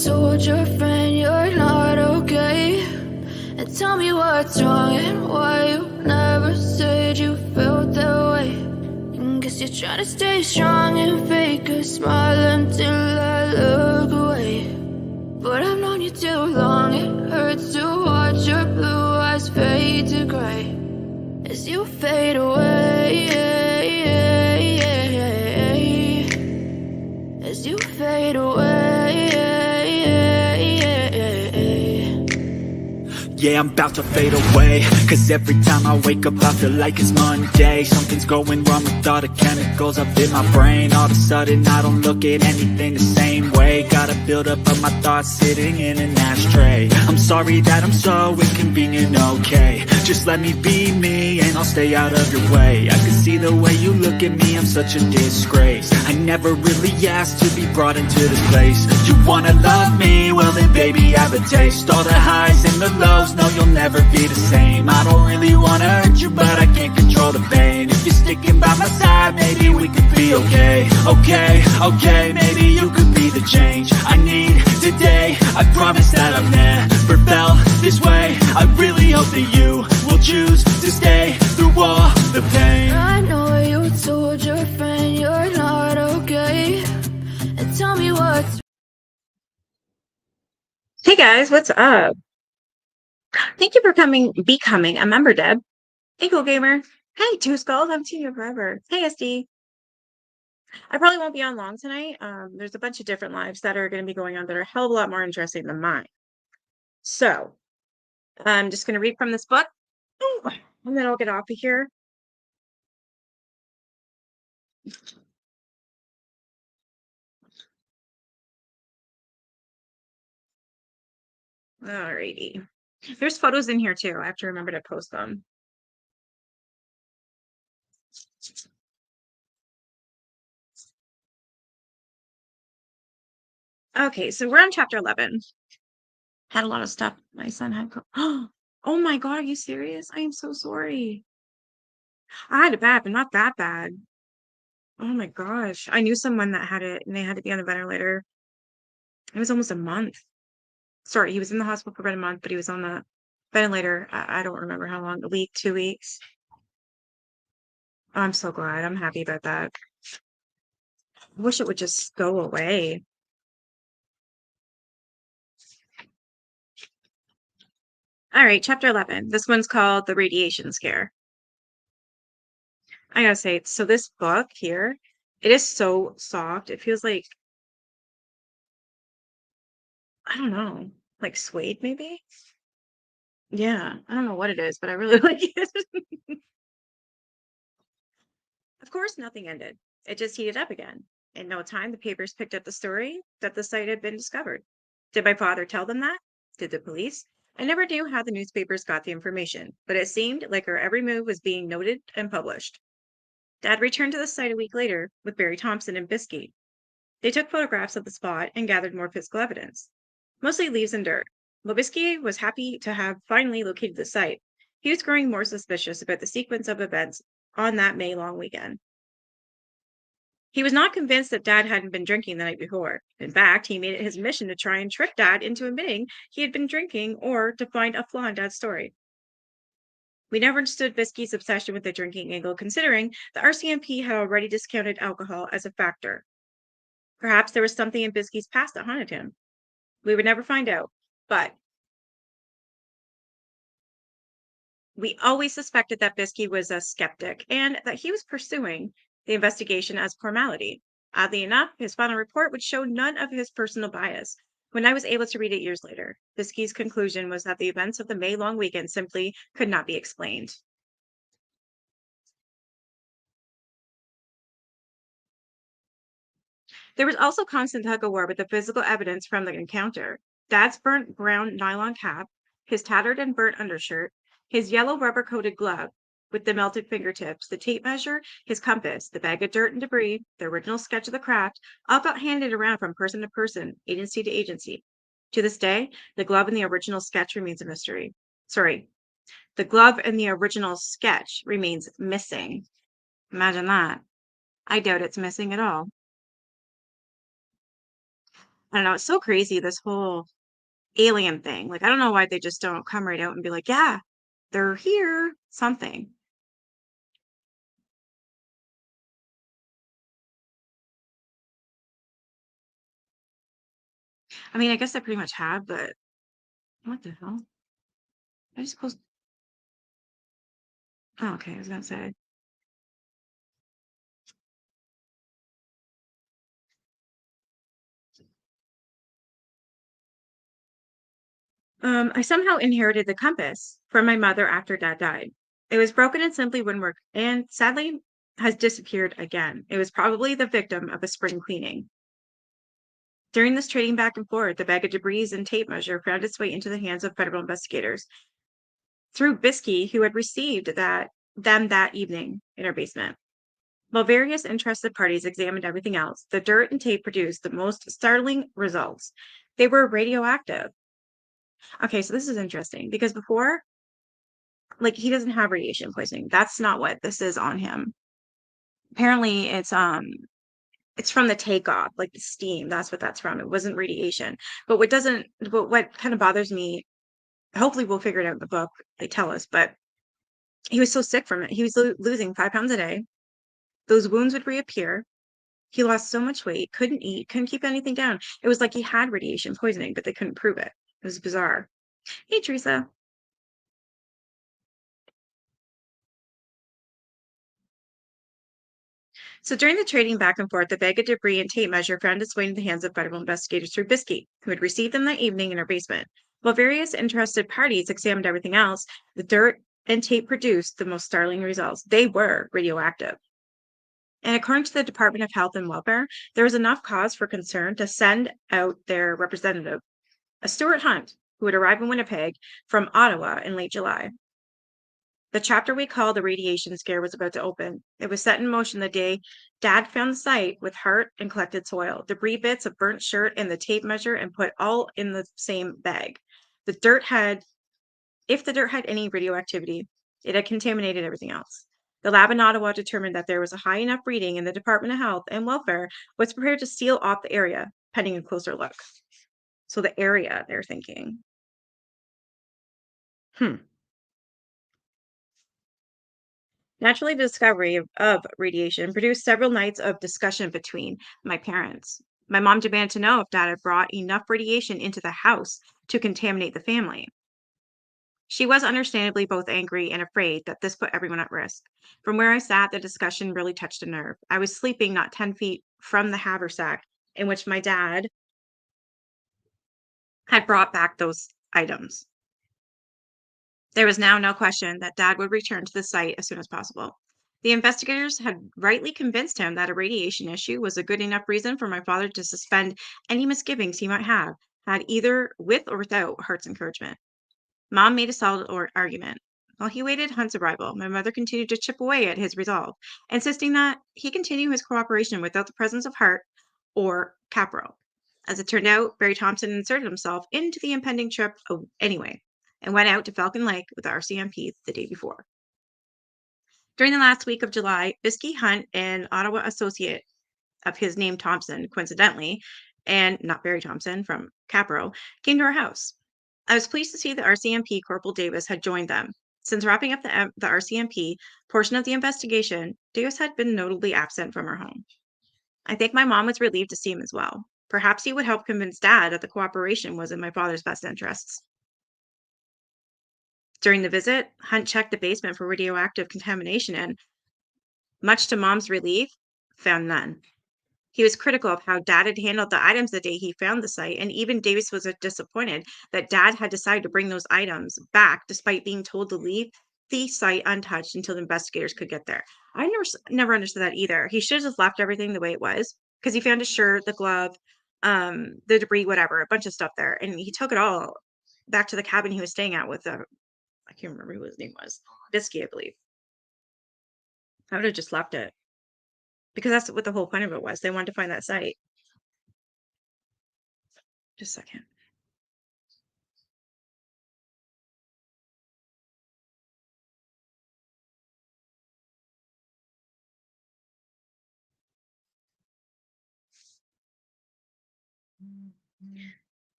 told your friend you're not okay? And tell me what's wrong and why you never said you felt that way. And guess you're trying to stay strong and fake a smile until I look away. But I've known you too long, it hurts to watch your blue eyes fade to gray as you fade away, as you fade away. Yeah, I'm about to fade away, cause every time I wake up I feel like it's Monday. Something's going wrong with all the chemicals up in my brain. All of a sudden I don't look at anything the same way. Got a buildup of my thoughts sitting in an ashtray. I'm sorry that I'm so inconvenient, okay? Just let me be me and I'll stay out of your way. I can see the way you look at me, I'm such a disgrace. I never really asked to be brought into this place. You wanna love me? Well then baby have a taste. All the highs and the lows, no you'll never be the same. I don't really wanna hurt you, but I can't control the pain. If you're sticking by my side, maybe we could be okay. Okay, maybe you could be the change I need today. I promise that I've never felt this way. I really hope that you will choose to stay through all the pain. I know you told your friend you're not okay. And tell me what's... Hey guys, what's up? Thank you for becoming a member, Deb. Hey, Cool Gamer. Hey, Two Skulls. I haven't seen you forever. Hey, SD. I probably won't be on long tonight. There's a bunch of different lives that are going to be going on that are a hell of a lot more interesting than mine. So, I'm just going to read from this book, and then I'll get off of here. Alrighty. There's photos in here too. I have to remember to post them. Okay, so we're on chapter 11. Had a lot of stuff. My son had. Oh my God, are you serious? I am so sorry. I had it bad, but not that bad. Oh my gosh. I knew someone that had it and they had to be on a ventilator. It was almost a month. Sorry, he was in the hospital for about a month, but he was on the ventilator. I don't remember how long, a week, 2 weeks. I'm so glad. I'm happy about that. I wish it would just go away. All right, chapter 11. This one's called The Radiation Scare. I gotta say, so this book here, it is so soft. It feels like, I don't know, like suede maybe? Yeah, I don't know what it is, but I really like it. Of course, nothing ended. It just heated up again. In no time, the papers picked up the story that the site had been discovered. Did my father tell them that? Did the police? I never knew how the newspapers got the information, but it seemed like our every move was being noted and published. Dad returned to the site a week later with Barry Thompson and Biskey. They took photographs of the spot and gathered more physical evidence, mostly leaves and dirt. Lobisky was happy to have finally located the site. He was growing more suspicious about the sequence of events on that May long weekend. He was not convinced that Dad hadn't been drinking the night before. In fact, he made it his mission to try and trick Dad into admitting he had been drinking or to find a flaw in Dad's story. We never understood Biskey's obsession with the drinking angle, considering the RCMP had already discounted alcohol as a factor. Perhaps there was something in Biskey's past that haunted him. We would never find out, but we always suspected that Biskey was a skeptic and that he was pursuing the investigation as formality. Oddly enough, his final report would show none of his personal bias. When I was able to read it years later, Biskey's conclusion was that the events of the May long weekend simply could not be explained. There was also constant tug-of-war with the physical evidence from the encounter. Dad's burnt brown nylon cap, his tattered and burnt undershirt, his yellow rubber-coated glove with the melted fingertips, the tape measure, his compass, the bag of dirt and debris, the original sketch of the craft, all got handed around from person to person, agency to agency. To this day, the glove and the original sketch remains a mystery. The glove and the original sketch remains missing. Imagine that. I doubt it's missing at all. I don't know. It's so crazy, this whole alien thing. Like, I don't know why they just don't come right out and be like, yeah, they're here. Something. I mean, I guess I pretty much have, but what the hell? I just supposed. Oh, okay. I was gonna say. I somehow inherited the compass from my mother after dad died. It was broken and simply wouldn't work, and sadly has disappeared again. It was probably the victim of a spring cleaning. During this trading back and forth, the bag of debris and tape measure found its way into the hands of federal investigators through Biskey, who had received them that evening in our basement. While various interested parties examined everything else, the dirt and tape produced the most startling results. They were radioactive. Okay, so this is interesting because before, like, he doesn't have radiation poisoning. That's not what this is on him. Apparently, it's from the takeoff, like the steam. That's what that's from. It wasn't radiation. But what kind of bothers me, hopefully we'll figure it out in the book. They tell us, but he was so sick from it. He was losing 5 pounds a day. Those wounds would reappear. He lost so much weight, couldn't eat, couldn't keep anything down. It was like he had radiation poisoning, but they couldn't prove it. It was bizarre. Hey, Teresa. So during the trading back and forth, the bag of debris and tape measure found its way into the hands of federal investigators through Biskey, who had received them that evening in her basement. While various interested parties examined everything else, the dirt and tape produced the most startling results. They were radioactive. And according to the Department of Health and Welfare, there was enough cause for concern to send out their representative, a Stuart Hunt, who would arrive in Winnipeg from Ottawa in late July. The chapter we call The Radiation Scare was about to open. It was set in motion the day Dad found the site with heart and collected soil, debris bits, a burnt shirt, and the tape measure, and put all in the same bag. The dirt had, if the dirt had any radioactivity, it had contaminated everything else. The lab in Ottawa determined that there was a high enough reading, and the Department of Health and Welfare was prepared to seal off the area, pending a closer look. So the area, they're thinking. Hmm. Naturally, the discovery of radiation produced several nights of discussion between my parents. My mom demanded to know if dad had brought enough radiation into the house to contaminate the family. She was understandably both angry and afraid that this put everyone at risk. From where I sat, the discussion really touched a nerve. I was sleeping not 10 feet from the haversack in which my dad had brought back those items. There was now no question that Dad would return to the site as soon as possible. The investigators had rightly convinced him that a radiation issue was a good enough reason for my father to suspend any misgivings he might have had, either with or without Hart's encouragement. Mom made a solid argument. While he waited Hunt's arrival, my mother continued to chip away at his resolve, insisting that he continue his cooperation without the presence of Hart or Capro. As it turned out, Barry Thompson inserted himself into the impending trip anyway and went out to Falcon Lake with the RCMP the day before. During the last week of July, Biskey, Hunt, and Ottawa associate of his name Thompson, coincidentally, and not Barry Thompson from Capro, came to our house. I was pleased to see that RCMP Corporal Davis had joined them. Since wrapping up the RCMP portion of the investigation, Davis had been notably absent from our home. I think my mom was relieved to see him as well. Perhaps he would help convince Dad that the cooperation was in my father's best interests. During the visit, Hunt checked the basement for radioactive contamination and, much to Mom's relief, found none. He was critical of how Dad had handled the items the day he found the site, and even Davis was disappointed that Dad had decided to bring those items back despite being told to leave the site untouched until the investigators could get there. I never understood that either. He should have just left everything the way it was because he found a shirt, the glove, the debris, whatever, a bunch of stuff there, and he took it all back to the cabin he was staying at with the, I can't remember who his name was, Bisky, I believe. I would have just left it because that's what the whole point of it was. They wanted to find that site. Just a second.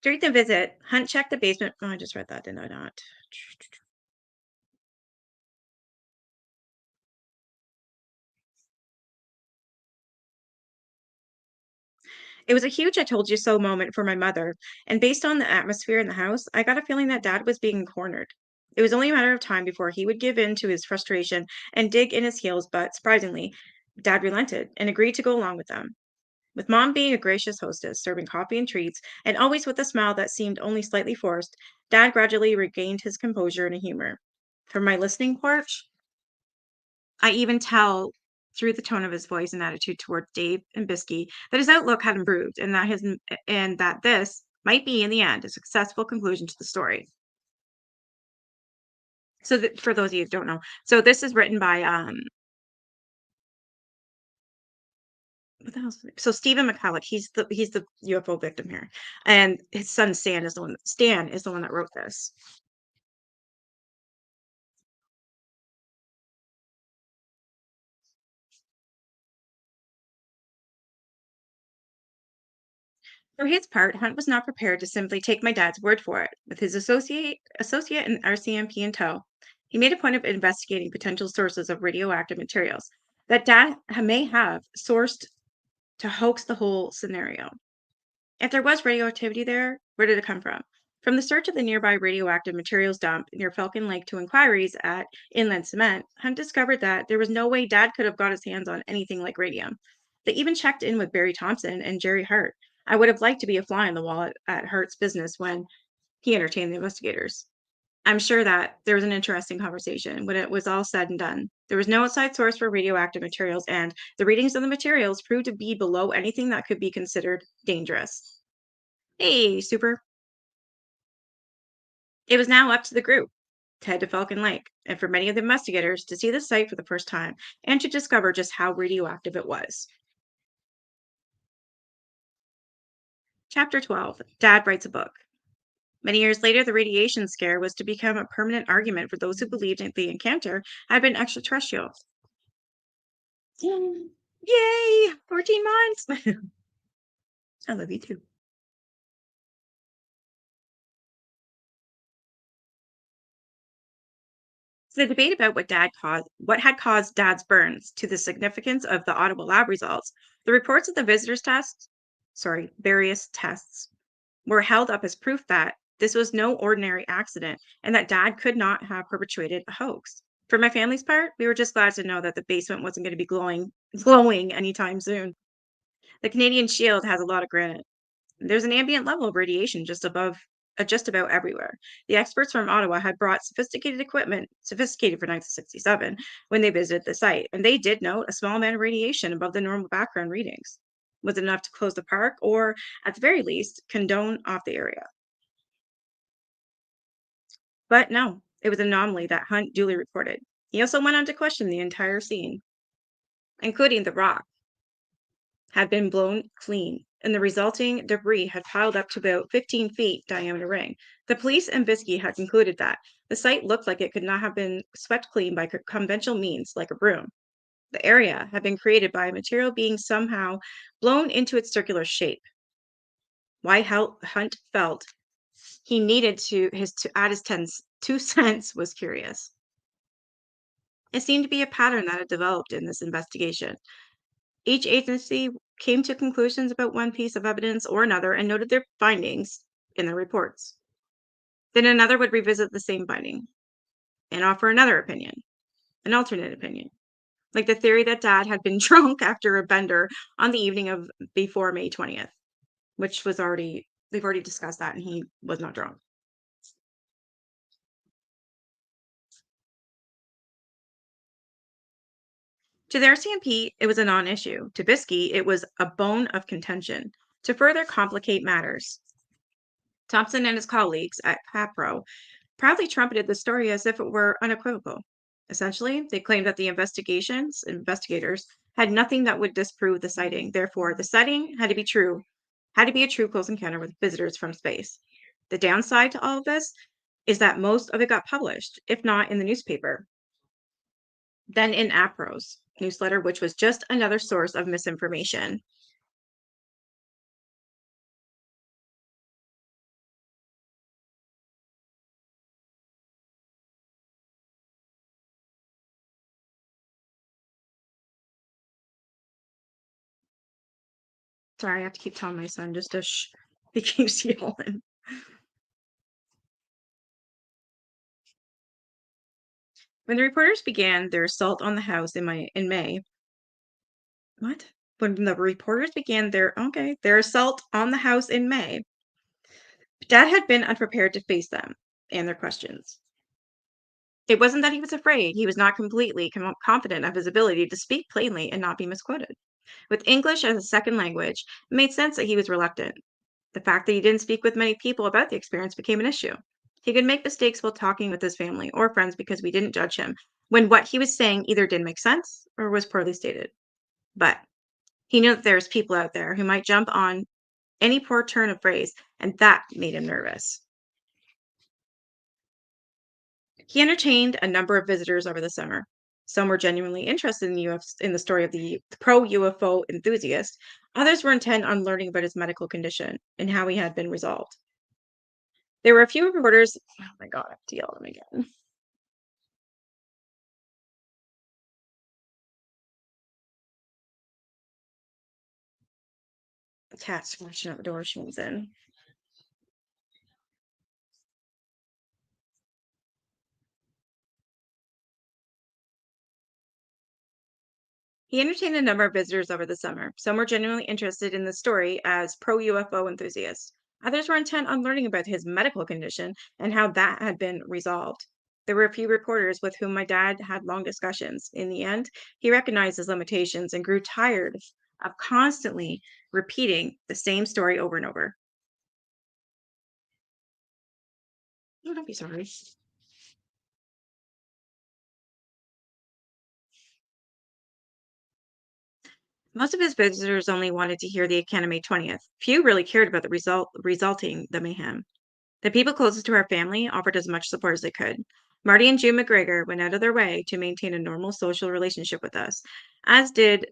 During the visit, Hunt checked the basement. Oh, I just read that, did I not? It was a huge I told you so moment for my mother, and based on the atmosphere in the house, I got a feeling that Dad was being cornered. It was only a matter of time before he would give in to his frustration and dig in his heels, but surprisingly, Dad relented and agreed to go along with them. With Mom being a gracious hostess, serving coffee and treats, and always with a smile that seemed only slightly forced, Dad gradually regained his composure and humor. From my listening porch, I even tell through the tone of his voice and attitude toward Dave and Bisky that his outlook had improved and that this might be in the end a successful conclusion to the story. So for those of you who don't know, so this is written by what the hell so Stephen Michalak, he's the UFO victim here. And his son Stan is the one that wrote this. For his part, Hunt was not prepared to simply take my dad's word for it. With his associate and RCMP in tow, he made a point of investigating potential sources of radioactive materials that may have sourced to hoax the whole scenario. If there was radioactivity there, where did it come from? From the search of the nearby radioactive materials dump near Falcon Lake to inquiries at Inland Cement, Hunt discovered that there was no way Dad could have got his hands on anything like radium. They even checked in with Barry Thompson and Jerry Hart. I would have liked to be a fly on the wall at Hart's business when he entertained the investigators. I'm sure that there was an interesting conversation when it was all said and done. There was no outside source for radioactive materials, and the readings of the materials proved to be below anything that could be considered dangerous. Hey, super. It was now up to the group to head to Falcon Lake, and for many of the investigators to see the site for the first time and to discover just how radioactive it was. Chapter 12. Dad writes a book. Many years later, the radiation scare was to become a permanent argument for those who believed that the encounter had been extraterrestrial. Yay! 14 months! I love you too. So the debate about what had caused Dad's burns, to the significance of the audible lab results, the reports of the various tests, were held up as proof that this was no ordinary accident and that Dad could not have perpetrated a hoax. For my family's part, we were just glad to know that the basement wasn't going to be glowing anytime soon. The Canadian Shield has a lot of granite. There's an ambient level of radiation just about everywhere. The experts from Ottawa had brought sophisticated for 1967, when they visited the site, and they did note a small amount of radiation above the normal background readings. Was it enough to close the park, or at the very least, condone off the area? But no, it was an anomaly that Hunt duly reported. He also went on to question the entire scene, including the rock had been blown clean, and the resulting debris had piled up to about 15 feet diameter ring. The police and Bisky had concluded that the site looked like it could not have been swept clean by conventional means like a broom. The area had been created by a material being somehow blown into its circular shape. Why Hunt felt he needed to add his 2 cents was curious. It seemed to be a pattern that had developed in this investigation. Each agency came to conclusions about one piece of evidence or another and noted their findings in their reports. Then another would revisit the same finding and offer another opinion, an alternate opinion, like the theory that Dad had been drunk after a bender on the evening of before May 20th, which was they've already discussed that, and he was not drunk. To the RCMP, it was a non issue. To Bisky, it was a bone of contention. To further complicate matters, Thompson and his colleagues at CAPRO proudly trumpeted the story as if it were unequivocal. Essentially, they claimed that the investigators had nothing that would disprove the sighting. Therefore, the sighting had to be a true close encounter with visitors from space. The downside to all of this is that most of it got published, if not in the newspaper, then in APRO's newsletter, which was just another source of misinformation. Sorry, I have to keep telling my son just to shh. He keeps yelling. When the reporters began their assault on the house in May, what? When the reporters began their assault on the house in May, Dad had been unprepared to face them and their questions. It wasn't that he was afraid; he was not completely confident of his ability to speak plainly and not be misquoted. With English as a second language, it made sense that he was reluctant. The fact that he didn't speak with many people about the experience became an issue. He could make mistakes while talking with his family or friends because we didn't judge him when what he was saying either didn't make sense or was poorly stated. But he knew that there's people out there who might jump on any poor turn of phrase, and that made him nervous. He entertained a number of visitors over the summer. Some were genuinely interested in in the story of the pro UFO enthusiast. Others were intent on learning about his medical condition and how he had been resolved. There were a few reporters. Oh my God, I have to yell at him again. The cat's scratching at the door. She comes in. He entertained a number of visitors over the summer. Some were genuinely interested in the story as pro UFO enthusiasts. Others were intent on learning about his medical condition and how that had been resolved. There were a few reporters with whom my dad had long discussions. In the end, he recognized his limitations and grew tired of constantly repeating the same story over and over. Oh, don't be sorry. Most of his visitors only wanted to hear the account of May 20th. Few really cared about the resulting the mayhem. The people closest to our family offered as much support as they could. Marty and June McGregor went out of their way to maintain a normal social relationship with us, as did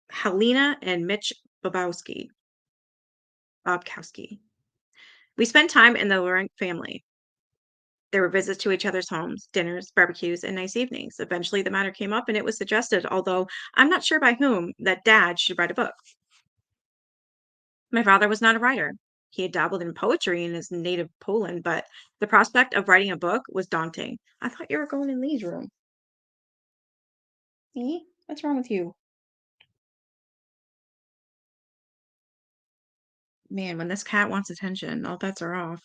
Helena and Mitch Bobkowski. We spent time in the Laurent family. There were visits to each other's homes, dinners, barbecues, and nice evenings. Eventually, the matter came up, and it was suggested, although I'm not sure by whom, that Dad should write a book. My father was not a writer. He had dabbled in poetry in his native Poland, but the prospect of writing a book was daunting. I thought you were going in Lee's room. Lee, what's wrong with you? Man, when this cat wants attention, all bets are off.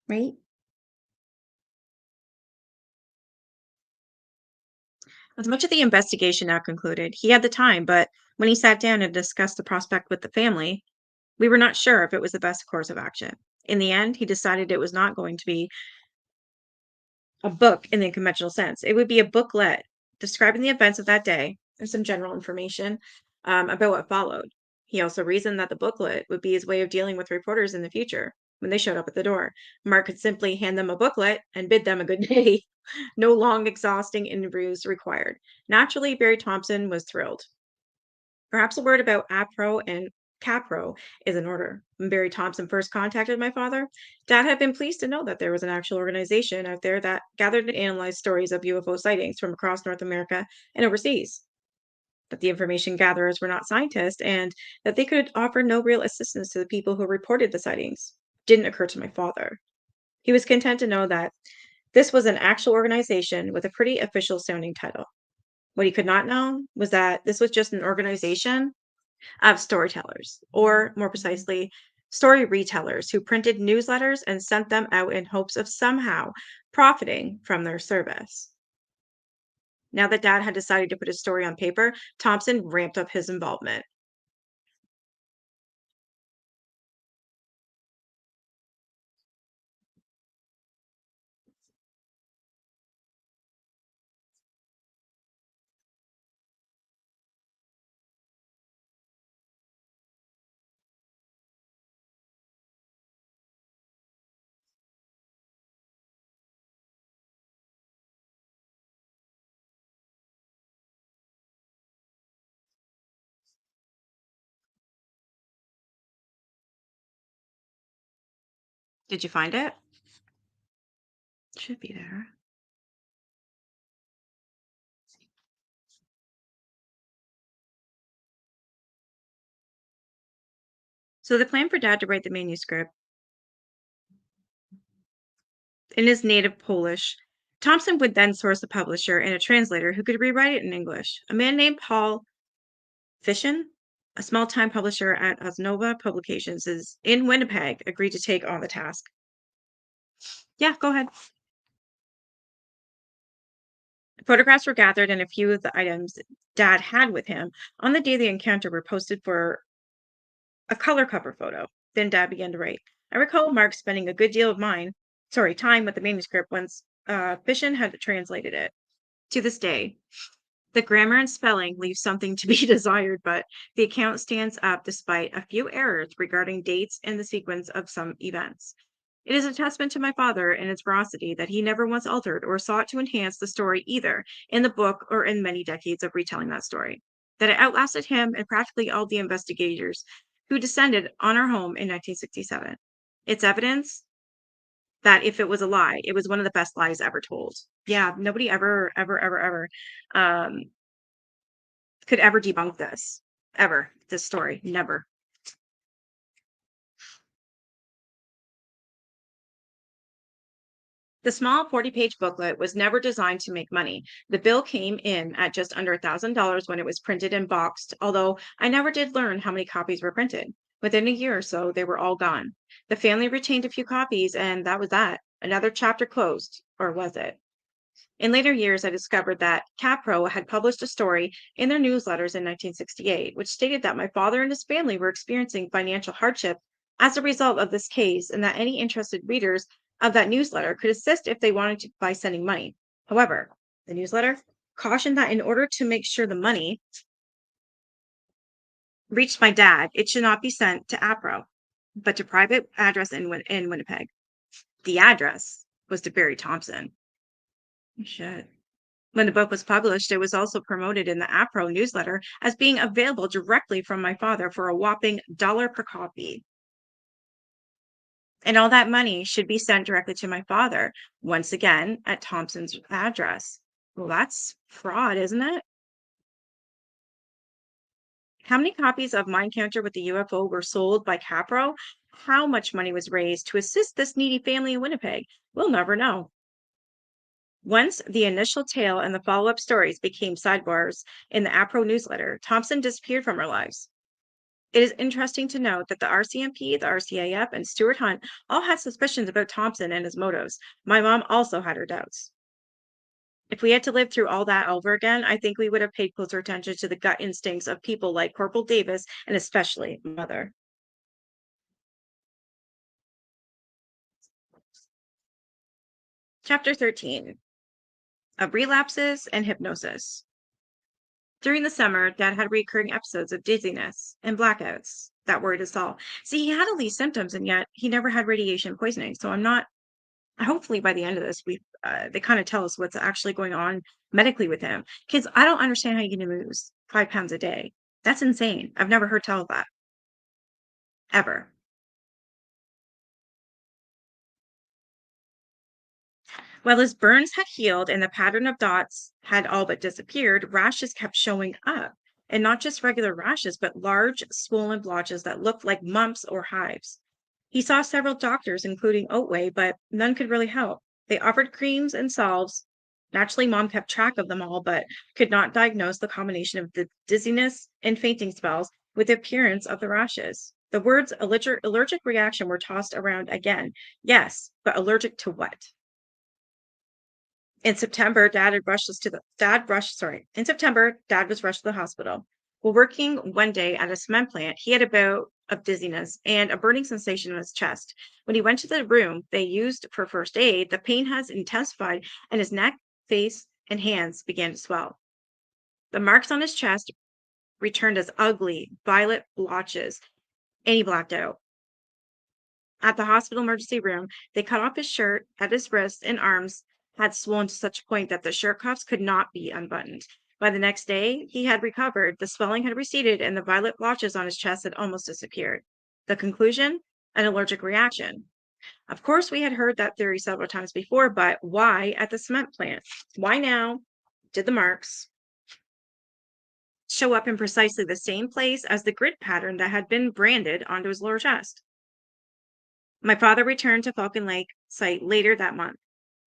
Right? With much of the investigation now concluded, he had the time, but when he sat down and discussed the prospect with the family, we were not sure if it was the best course of action. In the end, he decided it was not going to be a book in the conventional sense. It would be a booklet describing the events of that day and some general information about what followed. He also reasoned that the booklet would be his way of dealing with reporters in the future when they showed up at the door. Mark could simply hand them a booklet and bid them a good day. No long, exhausting interviews required. Naturally, Barry Thompson was thrilled. Perhaps a word about APRO and CAPRO is in order. When Barry Thompson first contacted my father, Dad had been pleased to know that there was an actual organization out there that gathered and analyzed stories of UFO sightings from across North America and overseas. That the information gatherers were not scientists and that they could offer no real assistance to the people who reported the sightings didn't occur to my father. He was content to know that this was an actual organization with a pretty official sounding title. What he could not know was that this was just an organization of storytellers, or more precisely, story retellers who printed newsletters and sent them out in hopes of somehow profiting from their service. Now that Dad had decided to put his story on paper, Thompson ramped up his involvement. Did you find it? Should be there. So the plan for Dad to write the manuscript in his native Polish, Thompson would then source a publisher and a translator who could rewrite it in English. A man named Paul Fishin, a small-time publisher at Osnova Publications is in Winnipeg, agreed to take on the task. Yeah, go ahead. Photographs were gathered, and a few of the items Dad had with him on the day of the encounter were posted for a color cover photo. Then Dad began to write. I recall Mark spending a good deal of time with the manuscript once Fishin had translated it. To this day, the grammar and spelling leave something to be desired, but the account stands up despite a few errors regarding dates and the sequence of some events. It is a testament to my father and its veracity that he never once altered or sought to enhance the story either in the book or in many decades of retelling that story. That it outlasted him and practically all the investigators who descended on our home in 1967. It's evidence that if it was a lie, it was one of the best lies ever told. Yeah, nobody ever could ever debunk this. Ever. This story. Never. The small 40-page booklet was never designed to make money. The bill came in at just under $1,000 when it was printed and boxed, although I never did learn how many copies were printed. Within a year or so, they were all gone. The family retained a few copies, and that was that. Another chapter closed. Or was it? In later years, I discovered that Capro had published a story in their newsletters in 1968, which stated that my father and his family were experiencing financial hardship as a result of this case, and that any interested readers of that newsletter could assist if they wanted to by sending money. However, the newsletter cautioned that in order to make sure the money reached my dad, it should not be sent to APRO, but to private address in Winnipeg. The address was to Barry Thompson. Shit. When the book was published, it was also promoted in the APRO newsletter as being available directly from my father for a whopping $1 per copy. And all that money should be sent directly to my father, once again at Thompson's address. Well, that's fraud, isn't it? How many copies of My Encounter with the UFO were sold by Capro? How much money was raised to assist this needy family in Winnipeg? We'll never know. Once the initial tale and the follow-up stories became sidebars in the APRO newsletter, Thompson disappeared from our lives. It is interesting to note that the RCMP, the RCAF, and Stuart Hunt all had suspicions about Thompson and his motives. My mom also had her doubts. If we had to live through all that over again, I think we would have paid closer attention to the gut instincts of people like Corporal Davis and especially Mother. Chapter 13 of Relapses and Hypnosis. During the summer, Dad had recurring episodes of dizziness and blackouts that worried us all. See, he had all these symptoms, and yet he never had radiation poisoning. So I'm not. Hopefully, by the end of this, they kind of tell us what's actually going on medically with him. Kids, I don't understand how you can lose 5 pounds a day. That's insane. I've never heard tell of that ever. While his burns had healed and the pattern of dots had all but disappeared, rashes kept showing up. And not just regular rashes, but large, swollen blotches that looked like mumps or hives. He saw several doctors, including Otway, but none could really help. They offered creams and salves. Naturally, Mom kept track of them all, but could not diagnose the combination of the dizziness and fainting spells with the appearance of the rashes. The words allergic reaction were tossed around again. Yes, but allergic to what? In September, In September, Dad was rushed to the hospital. While working one day at a cement plant, he had a bout of dizziness and a burning sensation in his chest. When he went to the room they used for first aid, the pain has intensified and his neck, face, and hands began to swell. The marks on his chest returned as ugly, violet blotches, and he blacked out. At the hospital emergency room, they cut off his shirt at his wrists and arms had swollen to such a point that the shirt cuffs could not be unbuttoned. By the next day, he had recovered, the swelling had receded, and the violet blotches on his chest had almost disappeared. The conclusion? An allergic reaction. Of course, we had heard that theory several times before, but why at the cement plant? Why now? Did the marks show up in precisely the same place as the grid pattern that had been branded onto his lower chest. My father returned to Falcon Lake site later that month.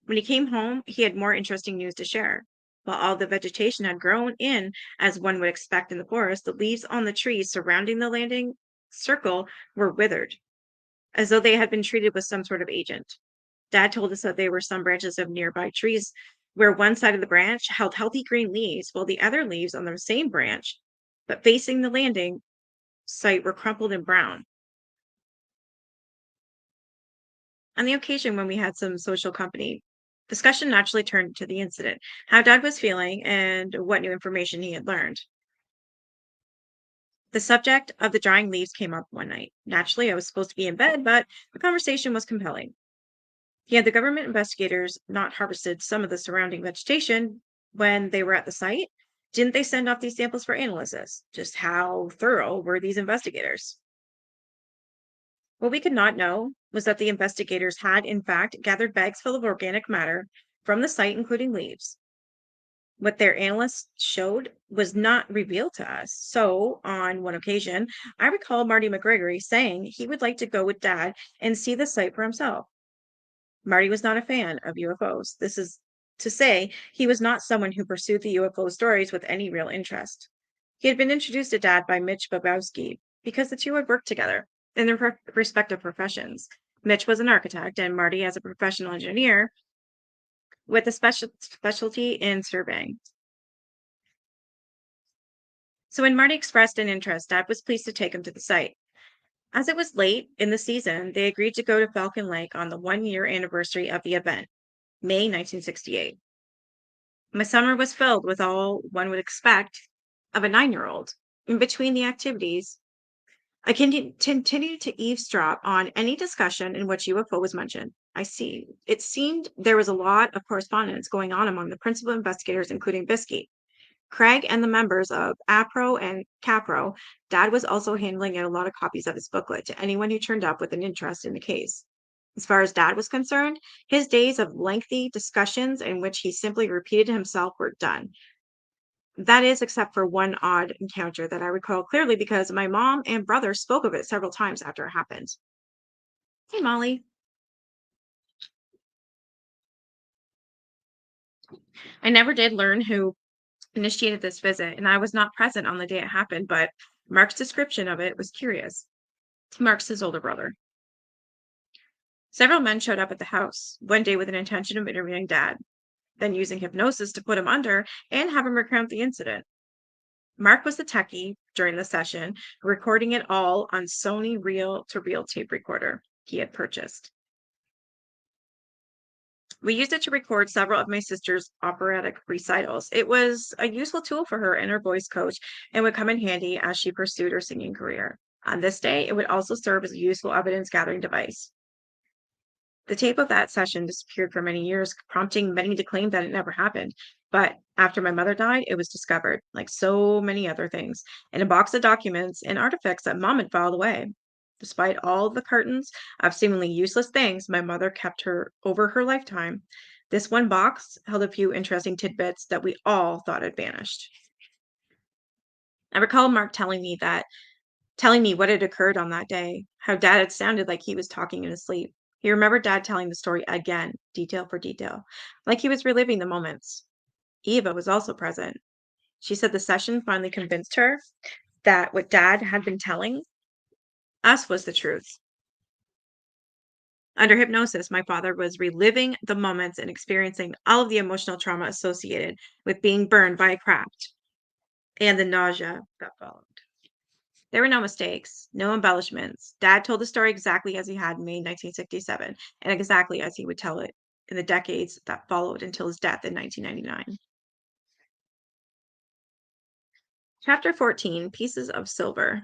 When he came home, he had more interesting news to share. While all the vegetation had grown in, as one would expect in the forest, the leaves on the trees surrounding the landing circle were withered, as though they had been treated with some sort of agent. Dad told us that they were some branches of nearby trees where one side of the branch held healthy green leaves, while the other leaves on the same branch, but facing the landing site, were crumpled and brown. On the occasion when we had some social company, discussion naturally turned to the incident, how Dad was feeling, and what new information he had learned. The subject of the drying leaves came up one night. Naturally, I was supposed to be in bed, but the conversation was compelling. Had the government investigators not harvested some of the surrounding vegetation when they were at the site? Didn't they send off these samples for analysis? Just how thorough were these investigators? What we could not know was that the investigators had, in fact, gathered bags full of organic matter from the site, including leaves. What their analysts showed was not revealed to us. So, on one occasion, I recall Marty McGregory saying he would like to go with Dad and see the site for himself. Marty was not a fan of UFOs. This is to say, he was not someone who pursued the UFO stories with any real interest. He had been introduced to Dad by Mitch Bobowski because the two had worked together in their respective professions. Mitch was an architect, and Marty as a professional engineer with a specialty in surveying. So when Marty expressed an interest, Dad was pleased to take him to the site. As it was late in the season, they agreed to go to Falcon Lake on the 1 year anniversary of the event, May 1968. My summer was filled with all one would expect of a 9-year-old. In between the activities, I continued to eavesdrop on any discussion in which UFO was mentioned. It seemed there was a lot of correspondence going on among the principal investigators, including Bisky, Craig, and the members of APRO and CAPRO. Dad was also handling out a lot of copies of his booklet to anyone who turned up with an interest in the case. As far as Dad was concerned, his days of lengthy discussions in which he simply repeated himself were done. That is, except for one odd encounter that I recall clearly because my mom and brother spoke of it several times after it happened. Hey, Molly. I never did learn who initiated this visit, and I was not present on the day it happened, but Mark's description of it was curious. Mark's his older brother. Several men showed up at the house one day with an intention of interviewing Dad, then using hypnosis to put him under and have him recount the incident. Mark was the techie during the session, recording it all on Sony reel-to-reel tape recorder he had purchased. We used it to record several of my sister's operatic recitals. It was a useful tool for her and her voice coach and would come in handy as she pursued her singing career. On this day, it would also serve as a useful evidence gathering device. The tape of that session disappeared for many years, prompting many to claim that it never happened. But after my mother died, it was discovered, like so many other things, in a box of documents and artifacts that Mom had filed away. Despite all the cartons of seemingly useless things my mother kept her over her lifetime, this one box held a few interesting tidbits that we all thought had vanished. I recall Mark telling me what had occurred on that day, how Dad had sounded like he was talking in his sleep. He remembered Dad telling the story again, detail for detail, like he was reliving the moments. Eva was also present. She said the session finally convinced her that what Dad had been telling us was the truth. Under hypnosis, my father was reliving the moments and experiencing all of the emotional trauma associated with being burned by a craft and the nausea that followed. There were no mistakes, no embellishments. Dad told the story exactly as he had in May 1967, and exactly as he would tell it in the decades that followed until his death in 1999. Chapter 14, Pieces of Silver.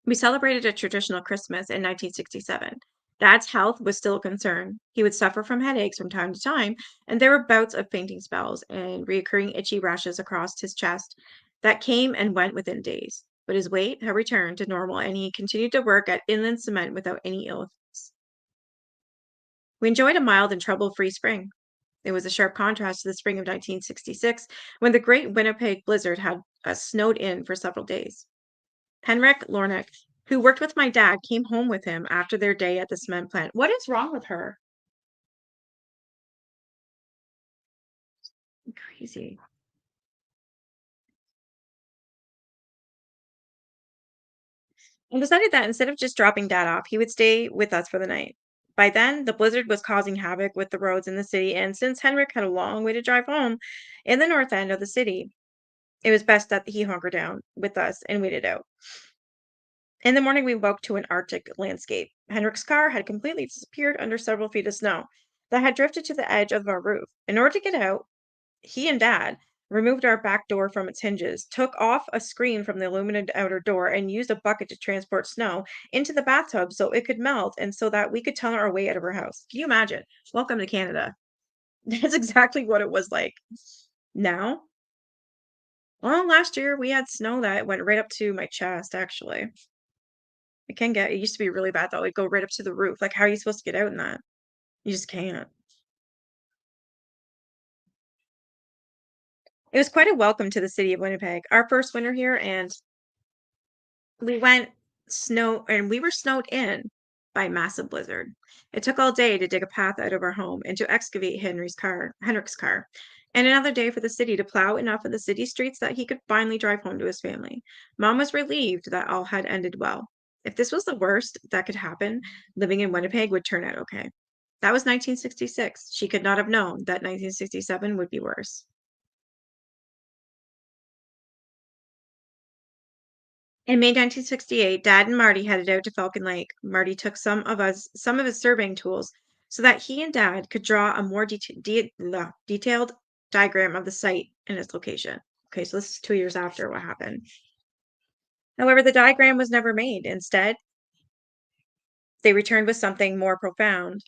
We celebrated a traditional Christmas in 1967. Dad's health was still a concern. He would suffer from headaches from time to time, and there were bouts of fainting spells and recurring itchy rashes across his chest that came and went within days. But his weight had returned to normal, and he continued to work at inland cement without any illness. We enjoyed a mild and trouble-free spring. It was a sharp contrast to the spring of 1966 when the Great Winnipeg Blizzard had snowed in for several days. Henrik Lornick, who worked with my dad, came home with him after their day at the cement plant. What is wrong with her? Crazy. And decided that instead of just dropping dad off, he would stay with us for the night. By then, the blizzard was causing havoc with the roads in the city, and since Henrik had a long way to drive home in the north end of the city, it was best that he hunkered down with us and waited out. In the morning, we woke to an Arctic landscape. Henrik's car had completely disappeared under several feet of snow that had drifted to the edge of our roof. In order to get out, he and Dad removed our back door from its hinges, took off a screen from the illuminated outer door, and used a bucket to transport snow into the bathtub so it could melt and so that we could tunnel our way out of our house. Can you imagine? Welcome to Canada. That's exactly what it was like. Now, well, last year we had snow that went right up to my chest, actually. It used to be really bad though. It'd go right up to the roof. Like, how are you supposed to get out in that? You just can't. It was quite a welcome to the city of Winnipeg. Our first winter here, and we went we were snowed in by a massive blizzard. It took all day to dig a path out of our home and to excavate Henrik's car, and another day for the city to plow enough of the city streets that he could finally drive home to his family. Mom was relieved that all had ended well. If this was the worst that could happen, living in Winnipeg would turn out okay. That was 1966. She could not have known that 1967 would be worse. In May 1968, Dad and Marty headed out to Falcon Lake. Marty took some of his surveying tools so that he and Dad could draw a more detailed diagram of the site and its location. Okay, so this is 2 years after what happened. However, the diagram was never made. Instead, they returned with something more profound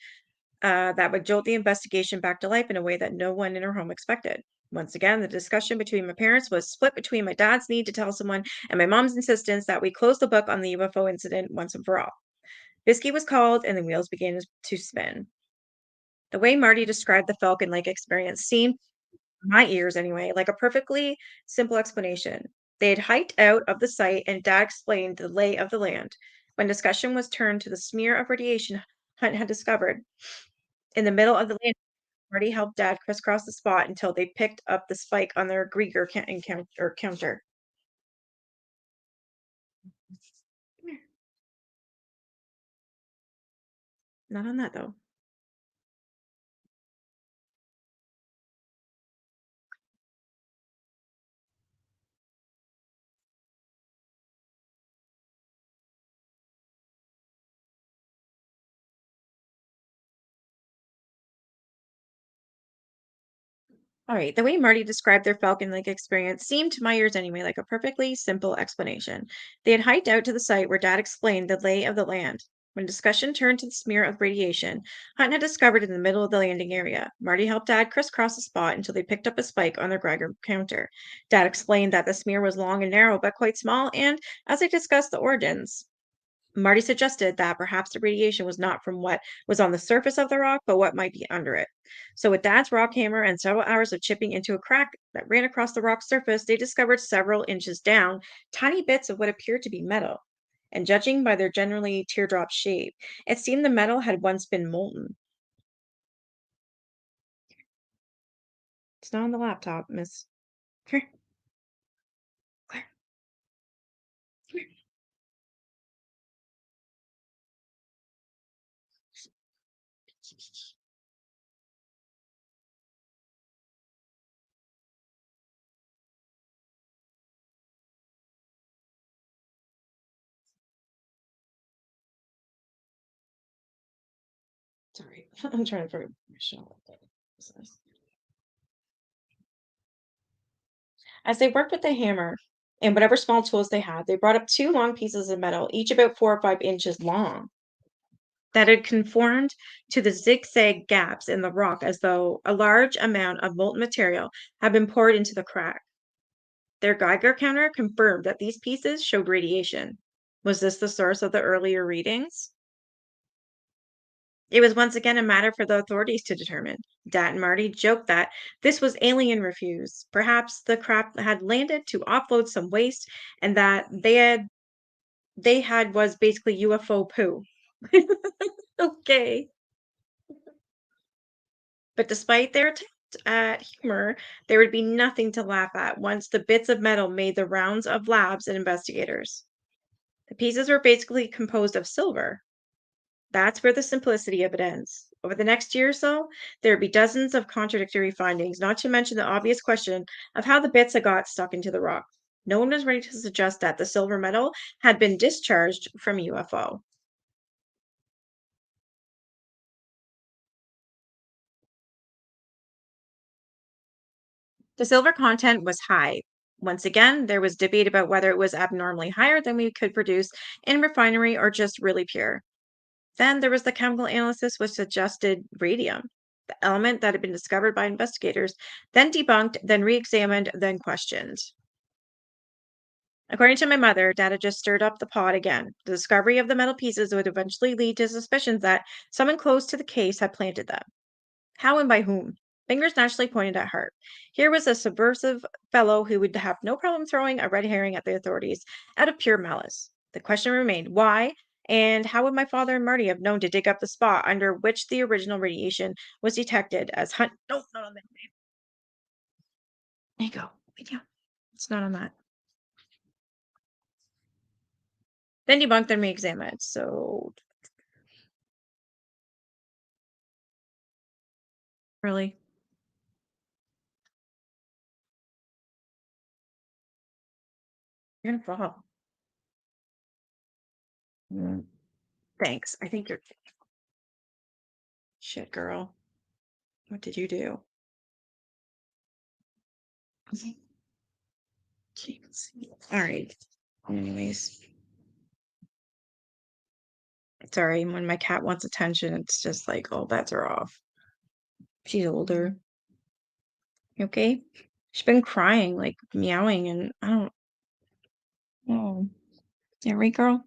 that would jolt the investigation back to life in a way that no one in her home expected. Once again, the discussion between my parents was split between my dad's need to tell someone and my mom's insistence that we close the book on the UFO incident once and for all. Bisky was called, and the wheels began to spin. The way Marty described the Falcon Lake experience seemed, in my ears anyway, like a perfectly simple explanation. They had hiked out of the site, and Dad explained the lay of the land. When discussion was turned to the smear of radiation Hunt had discovered in the middle of the land, Marty helped Dad crisscross the spot until they picked up the spike on their Grieger counter. Come here. Not on that though. All right, the way Marty described their Falcon Lake experience seemed, to my ears anyway, like a perfectly simple explanation. They had hiked out to the site where Dad explained the lay of the land. When discussion turned to the smear of radiation Hunt had discovered in the middle of the landing area, Marty helped Dad crisscross the spot until they picked up a spike on their Geiger counter. Dad explained that the smear was long and narrow but quite small, and as they discussed the origins, Marty suggested that perhaps the radiation was not from what was on the surface of the rock, but what might be under it. So, with Dad's rock hammer and several hours of chipping into a crack that ran across the rock's surface, they discovered several inches down tiny bits of what appeared to be metal. And judging by their generally teardrop shape, it seemed the metal had once been molten. It's not on the laptop, miss. Come here, Claire, come here. Sorry, I'm trying to throw my shell. As they worked with the hammer and whatever small tools they had, they brought up two long pieces of metal, each about 4 or 5 inches long, that had conformed to the zigzag gaps in the rock as though a large amount of molten material had been poured into the crack. Their Geiger counter confirmed that these pieces showed radiation. Was this the source of the earlier readings? It was once again a matter for the authorities to determine. Dad and Marty joked that this was alien refuse. Perhaps the craft had landed to offload some waste and that they had was basically UFO poo. Okay. But despite their attempt at humor, there would be nothing to laugh at once the bits of metal made the rounds of labs and investigators. The pieces were basically composed of silver. That's where the simplicity of it ends. Over the next year or so, there would be dozens of contradictory findings, not to mention the obvious question of how the bits had got stuck into the rock. No one was ready to suggest that the silver metal had been discharged from a UFO. The silver content was high. Once again, there was debate about whether it was abnormally higher than we could produce in refinery or just really pure. Then there was the chemical analysis which suggested radium, the element that had been discovered by investigators, then debunked, then re examined, then questioned. According to my mother, Dad had just stirred up the pot again. The discovery of the metal pieces would eventually lead to suspicions that someone close to the case had planted them. How and by whom? Fingers naturally pointed at Hart. Here was a subversive fellow who would have no problem throwing a red herring at the authorities out of pure malice. The question remained why and how would my father and Marty have known to dig up the spot under which the original radiation was detected as hunt? No, not on that. There you go. Yeah, it's not on that. Then debunked and re-examined. So really, you're gonna fall. Mm, thanks. I think you're shit, girl. What did you do? Jeez. All right. Anyways, sorry. When my cat wants attention, it's just like all bets are off. She's older. You okay? She's been crying, like meowing, and I don't know. Yeah, right, girl?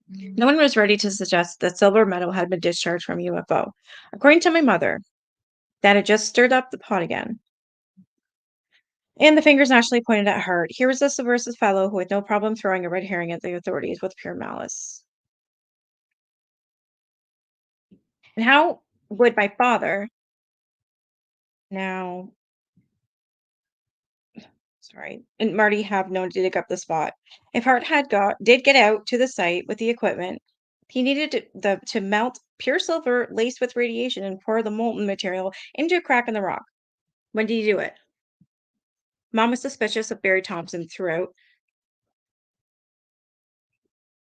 No one was ready to suggest that silver metal had been discharged from UFO. According to my mother, that had just stirred up the pot again. And the fingers naturally pointed at Hart. Here was a subversive fellow who had no problem throwing a red herring at the authorities with pure malice. And how would my father now, sorry, and Marty have known to dig up the spot? If Hart had did get out to the site with the equipment, he needed to melt pure silver laced with radiation and pour the molten material into a crack in the rock. When did he do it? Mom was suspicious of Barry Thompson throughout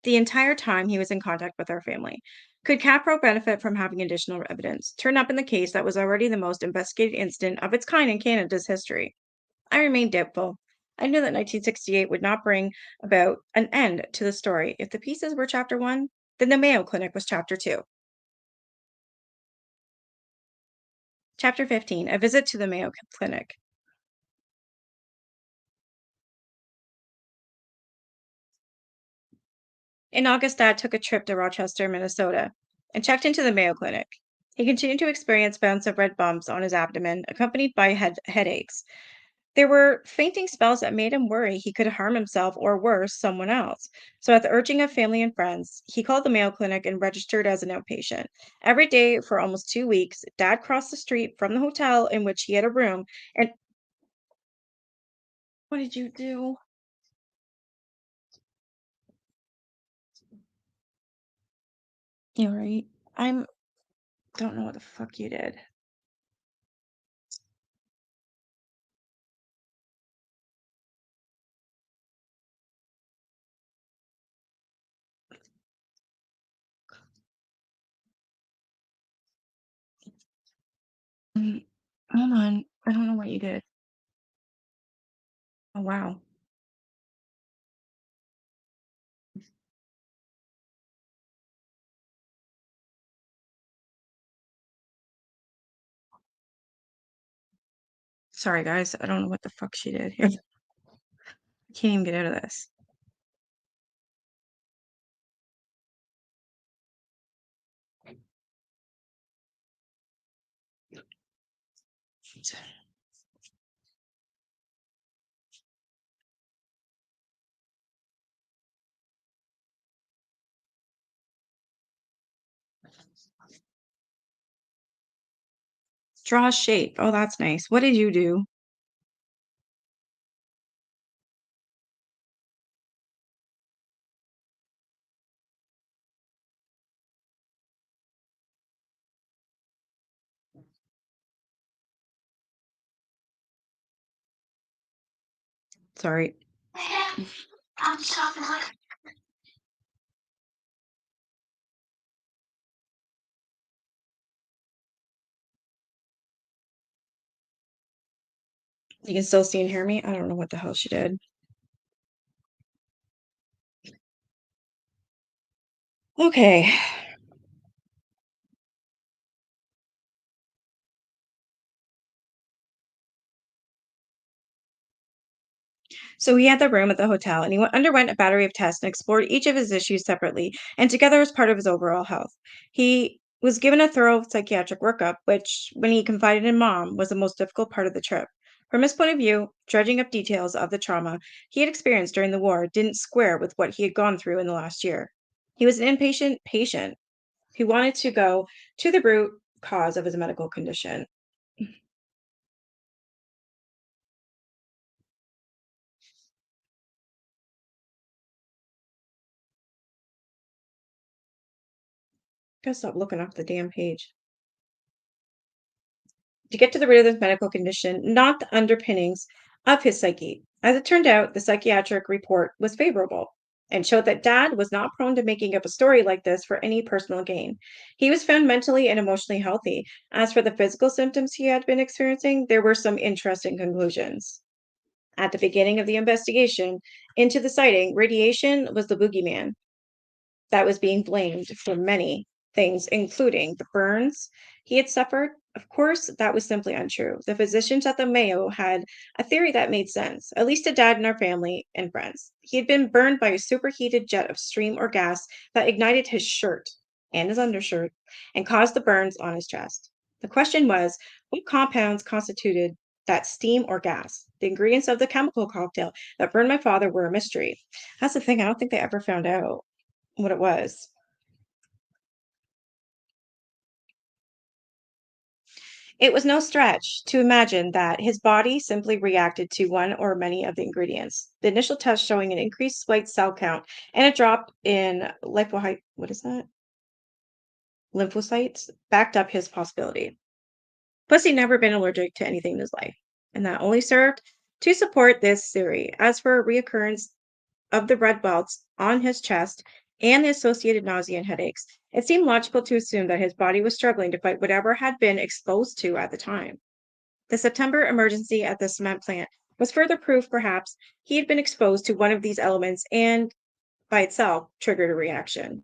the entire time he was in contact with our family. Could Capro benefit from having additional evidence turn up in the case that was already the most investigated incident of its kind in Canada's history? I remained doubtful. I knew that 1968 would not bring about an end to the story. If the pieces were chapter one, then the Mayo Clinic was chapter two. Chapter 15, a visit to the Mayo Clinic. In August, Dad took a trip to Rochester, Minnesota, and checked into the Mayo Clinic. He continued to experience bouts of red bumps on his abdomen, accompanied by headaches. There were fainting spells that made him worry he could harm himself or worse, someone else. So, at the urging of family and friends, he called the Mayo Clinic and registered as an outpatient. Every day for almost 2 weeks, Dad crossed the street from the hotel in which he had a room. And what did you do? You right? I'm don't know what the fuck you did. Mm, hold on. I don't know what you did. Oh wow. Sorry guys. I don't know what the fuck she did here. I can't even get out of this. Draw a shape. Oh, that's nice. What did you do? Sorry. You can still see and hear me? I don't know what the hell she did. Okay. So he had the room at the hotel and he underwent a battery of tests and explored each of his issues separately and together as part of his overall health. He was given a thorough psychiatric workup, which, when he confided in mom, was the most difficult part of the trip. From his point of view, dredging up details of the trauma he had experienced during the war didn't square with what he had gone through in the last year. He was an impatient patient who wanted to go to the root cause of his medical condition. Gotta stop looking off the damn page. To get to the root of this medical condition, not the underpinnings of his psyche. As it turned out, the psychiatric report was favorable and showed that Dad was not prone to making up a story like this for any personal gain. He was found mentally and emotionally healthy. As for the physical symptoms he had been experiencing, there were some interesting conclusions. At the beginning of the investigation into the sighting, radiation was the boogeyman that was being blamed for many things, including the burns he had suffered. Of course, that was simply untrue. The physicians at the Mayo had a theory that made sense, at least to Dad and our family and friends. He had been burned by a superheated jet of steam or gas that ignited his shirt and his undershirt and caused the burns on his chest. The question was, what compounds constituted that steam or gas? The ingredients of the chemical cocktail that burned my father were a mystery. That's the thing, I don't think they ever found out what it was. It was no stretch to imagine that his body simply reacted to one or many of the ingredients. The initial test showing an increased white cell count and a drop in what is that? Lymphocytes backed up his possibility. Plus, he'd never been allergic to anything in his life, and that only served to support this theory. As for reoccurrence of the red welts on his chest and the associated nausea and headaches, it seemed logical to assume that his body was struggling to fight whatever had been exposed to at the time. The September emergency at the cement plant was further proof, perhaps, he had been exposed to one of these elements and, by itself, triggered a reaction.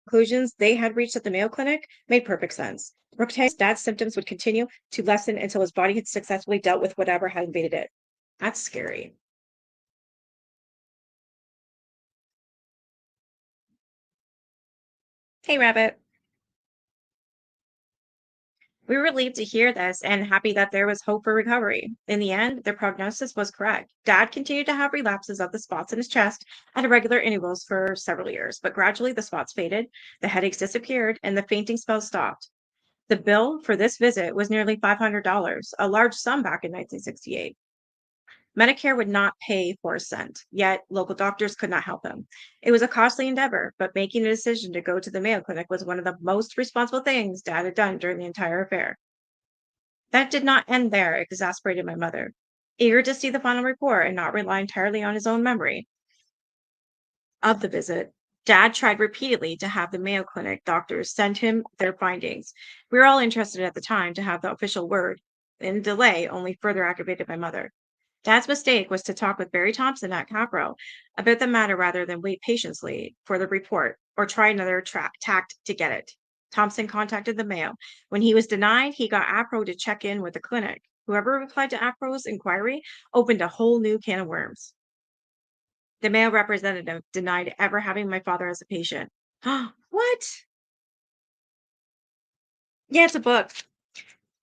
Conclusions they had reached at the Mayo Clinic made perfect sense. Rooktag's dad's symptoms would continue to lessen until his body had successfully dealt with whatever had invaded it. That's scary. Hey, Rabbit. We were relieved to hear this and happy that there was hope for recovery. In the end, their prognosis was correct. Dad continued to have relapses of the spots in his chest at irregular intervals for several years, but gradually the spots faded, the headaches disappeared, and the fainting spells stopped. The bill for this visit was nearly $500, a large sum back in 1968. Medicare would not pay for a cent, yet local doctors could not help him. It was a costly endeavor, but making a decision to go to the Mayo Clinic was one of the most responsible things Dad had done during the entire affair. That did not end there, exasperated my mother. Eager to see the final report and not rely entirely on his own memory of the visit, Dad tried repeatedly to have the Mayo Clinic doctors send him their findings. We were all interested at the time to have the official word, and delay only further aggravated my mother. Dad's mistake was to talk with Barry Thompson at Capro about the matter rather than wait patiently for the report or try another tact to get it. Thompson contacted the Mayo. When he was denied, he got APRO to check in with the clinic. Whoever replied to APRO's inquiry opened a whole new can of worms. The Mayo representative denied ever having my father as a patient. What? Yeah, it's a book.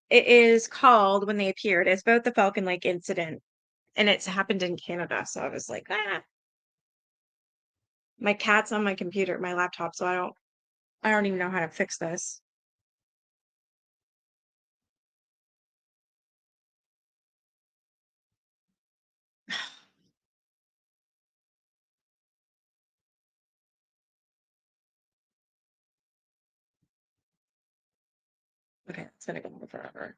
It is called When They Appeared. It's about the Falcon Lake incident, and it's happened in Canada. So I was like, ah. My cat's on my computer, my laptop, so I don't even know how to fix this. Okay, it's gonna go on forever.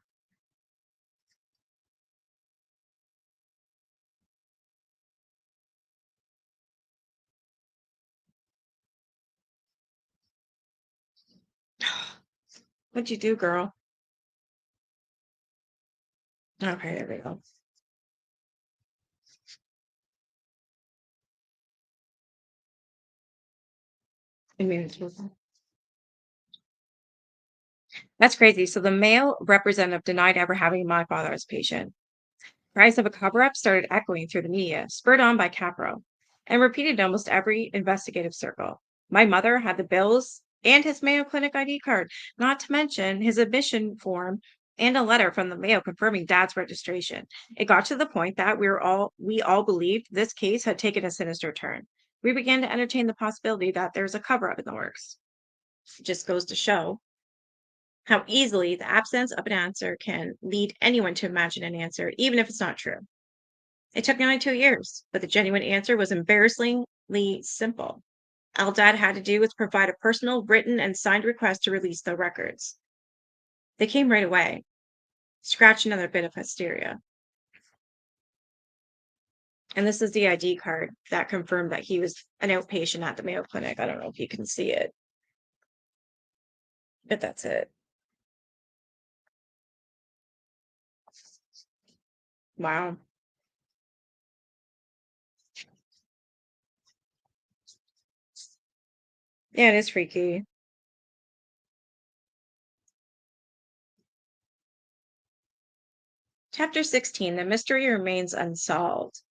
What'd you do, girl? Okay, there we go. I mean, that's crazy. So the male representative denied ever having my father as a patient. Cries of a cover-up started echoing through the media, spurred on by Capro, and repeated in almost every investigative circle. My mother had the bills and his Mayo Clinic ID card, not to mention his admission form and a letter from the Mayo confirming dad's registration. It got to the point that we all believed this case had taken a sinister turn. We began to entertain the possibility that there's a cover-up in the works. It just goes to show how easily the absence of an answer can lead anyone to imagine an answer, even if it's not true. It took nearly 2 years, but the genuine answer was embarrassingly simple. All Dad had to do was provide a personal, written, and signed request to release the records. They came right away. Scratch another bit of hysteria. And this is the ID card that confirmed that he was an outpatient at the Mayo Clinic. I don't know if you can see it, but that's it. Wow. Yeah, it is freaky. Chapter 16. The mystery remains unsolved.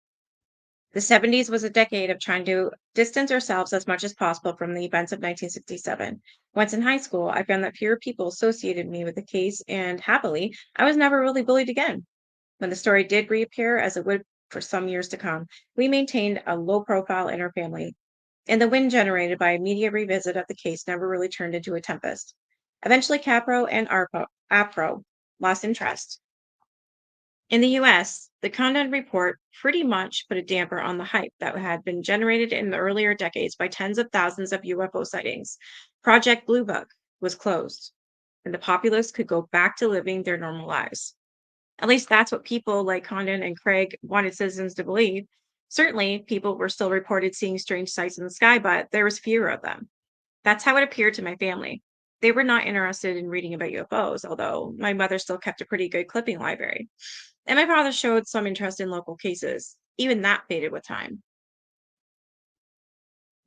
The 70s was a decade of trying to distance ourselves as much as possible from the events of 1967. Once in high school, I found that fewer people associated me with the case, and happily, I was never really bullied again. When the story did reappear, as it would for some years to come, we maintained a low profile in our family, and the wind generated by a media revisit of the case never really turned into a tempest. Eventually, Capro and APRO lost interest. In the US, the Condon report pretty much put a damper on the hype that had been generated in the earlier decades by tens of thousands of UFO sightings. Project Blue Book was closed, and the populace could go back to living their normal lives. At least that's what people like Condon and Craig wanted citizens to believe. Certainly, people were still reported seeing strange sights in the sky, but there was fewer of them. That's how it appeared to my family. They were not interested in reading about UFOs, although my mother still kept a pretty good clipping library. And my father showed some interest in local cases. Even that faded with time.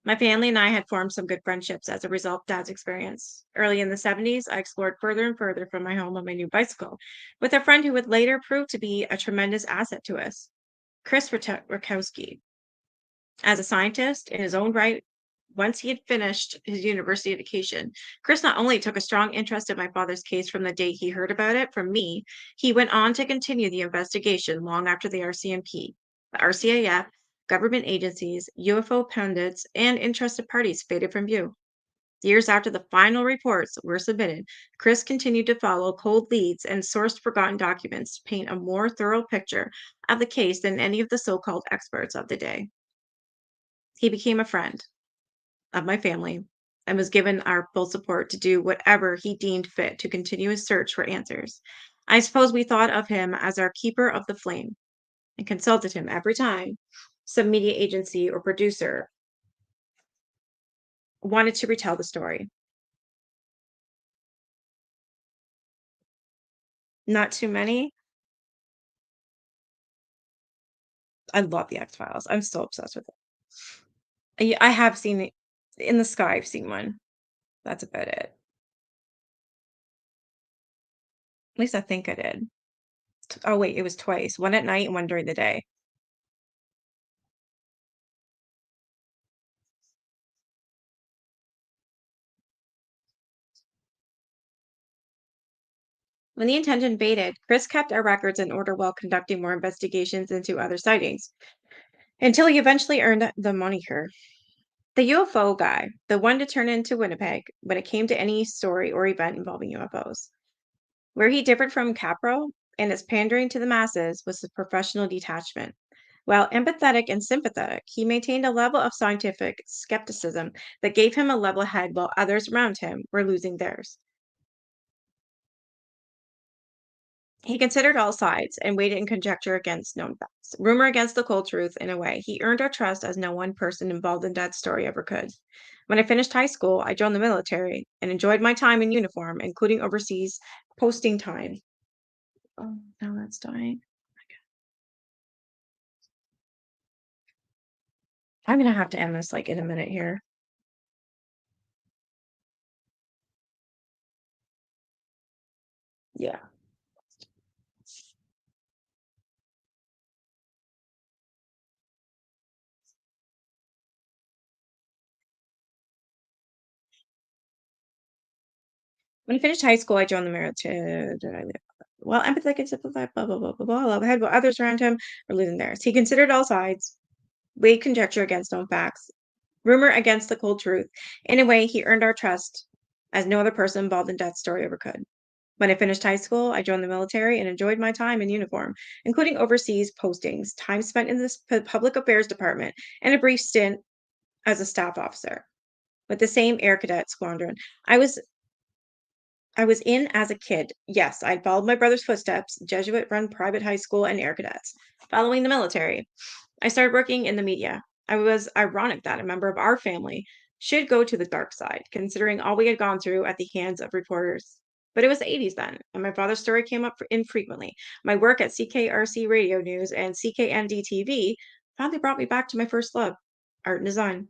My family and I had formed some good friendships as a result of Dad's experience. Early in the 70s, I explored further and further from my home on my new bicycle with a friend who would later prove to be a tremendous asset to us, Chris Rutkowski. As a scientist in his own right, once he had finished his university education, Chris not only took a strong interest in my father's case from the day he heard about it from me, he went on to continue the investigation long after the RCMP, the RCAF, government agencies, UFO pundits, and interested parties faded from view. Years after the final reports were submitted, Chris continued to follow cold leads and sourced forgotten documents to paint a more thorough picture of the case than any of the so called experts of the day. He became a friend of my family and was given our full support to do whatever he deemed fit to continue his search for answers. I suppose we thought of him as our keeper of the flame and consulted him every time some media agency or producer wanted to retell the story. Not too many. I love the X Files. I'm still obsessed with it. I have seen it in the sky. I've seen one. That's about it. At least I think I did. Oh wait, it was twice. One at night and one during the day. When the intention faded, Chris kept our records in order while conducting more investigations into other sightings until he eventually earned the moniker. The UFO guy, the one to turn into Winnipeg when it came to any story or event involving UFOs. Where he differed from Capro and his pandering to the masses was his professional detachment. While empathetic and sympathetic, he maintained a level of scientific skepticism that gave him a level head while others around him were losing theirs. He considered all sides and weighed in conjecture against known facts, rumor against the cold truth. In a way, he earned our trust as no one person involved in Dad's story ever could. When I finished high school, I joined the military and enjoyed my time in uniform, including overseas posting time. Oh, now that's dying. I'm gonna have to end this like in a minute here. Yeah. When I finished high school, I joined the military. Well, empathetic and sympathetic, blah, blah, blah, blah, blah. Love ahead, while others around him were losing theirs. He considered all sides, weighed conjecture against known facts, rumor against the cold truth. In a way, he earned our trust as no other person involved in Death's story ever could. When I finished high school, I joined the military and enjoyed my time in uniform, including overseas postings, time spent in the public affairs department, and a brief stint as a staff officer with the same Air Cadet Squadron. I was I was in as a kid. Yes, I'd followed my brother's footsteps, Jesuit-run private high school and Air Cadets. Following the military, I started working in the media. I was ironic that a member of our family should go to the dark side, considering all we had gone through at the hands of reporters. But it was the 80s then, and my father's story came up infrequently. My work at CKRC Radio News and CKND TV finally brought me back to my first love, art and design.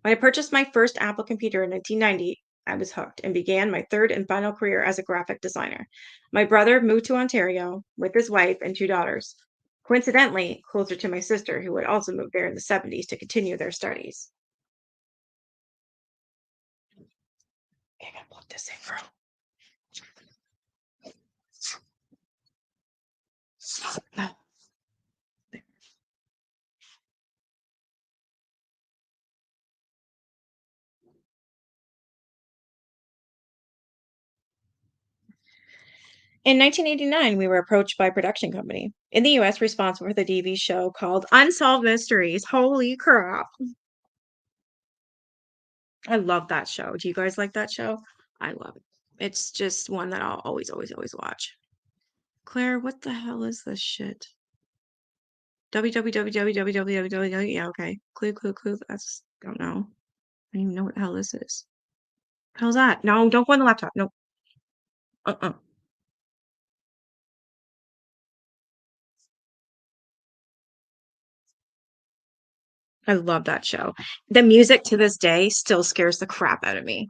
When I purchased my first Apple computer in 1990, I was hooked and began my third and final career as a graphic designer. My brother moved to Ontario with his wife and two daughters, coincidentally closer to my sister, who had also moved there in the 70s to continue their studies. Okay, I gotta plug this in, bro. In 1989, we were approached by a production company in the US responsible for the TV show called Unsolved Mysteries. Holy crap. I love that show. Do you guys like that show? I love it. It's just one that I'll always, always, always watch. Claire, what the hell is this shit? www. Yeah, okay. Clue. That's, don't know. I don't even know what the hell this is. How's that? No, don't go on the laptop. No. Uh-uh. I love that show. The music to this day still scares the crap out of me.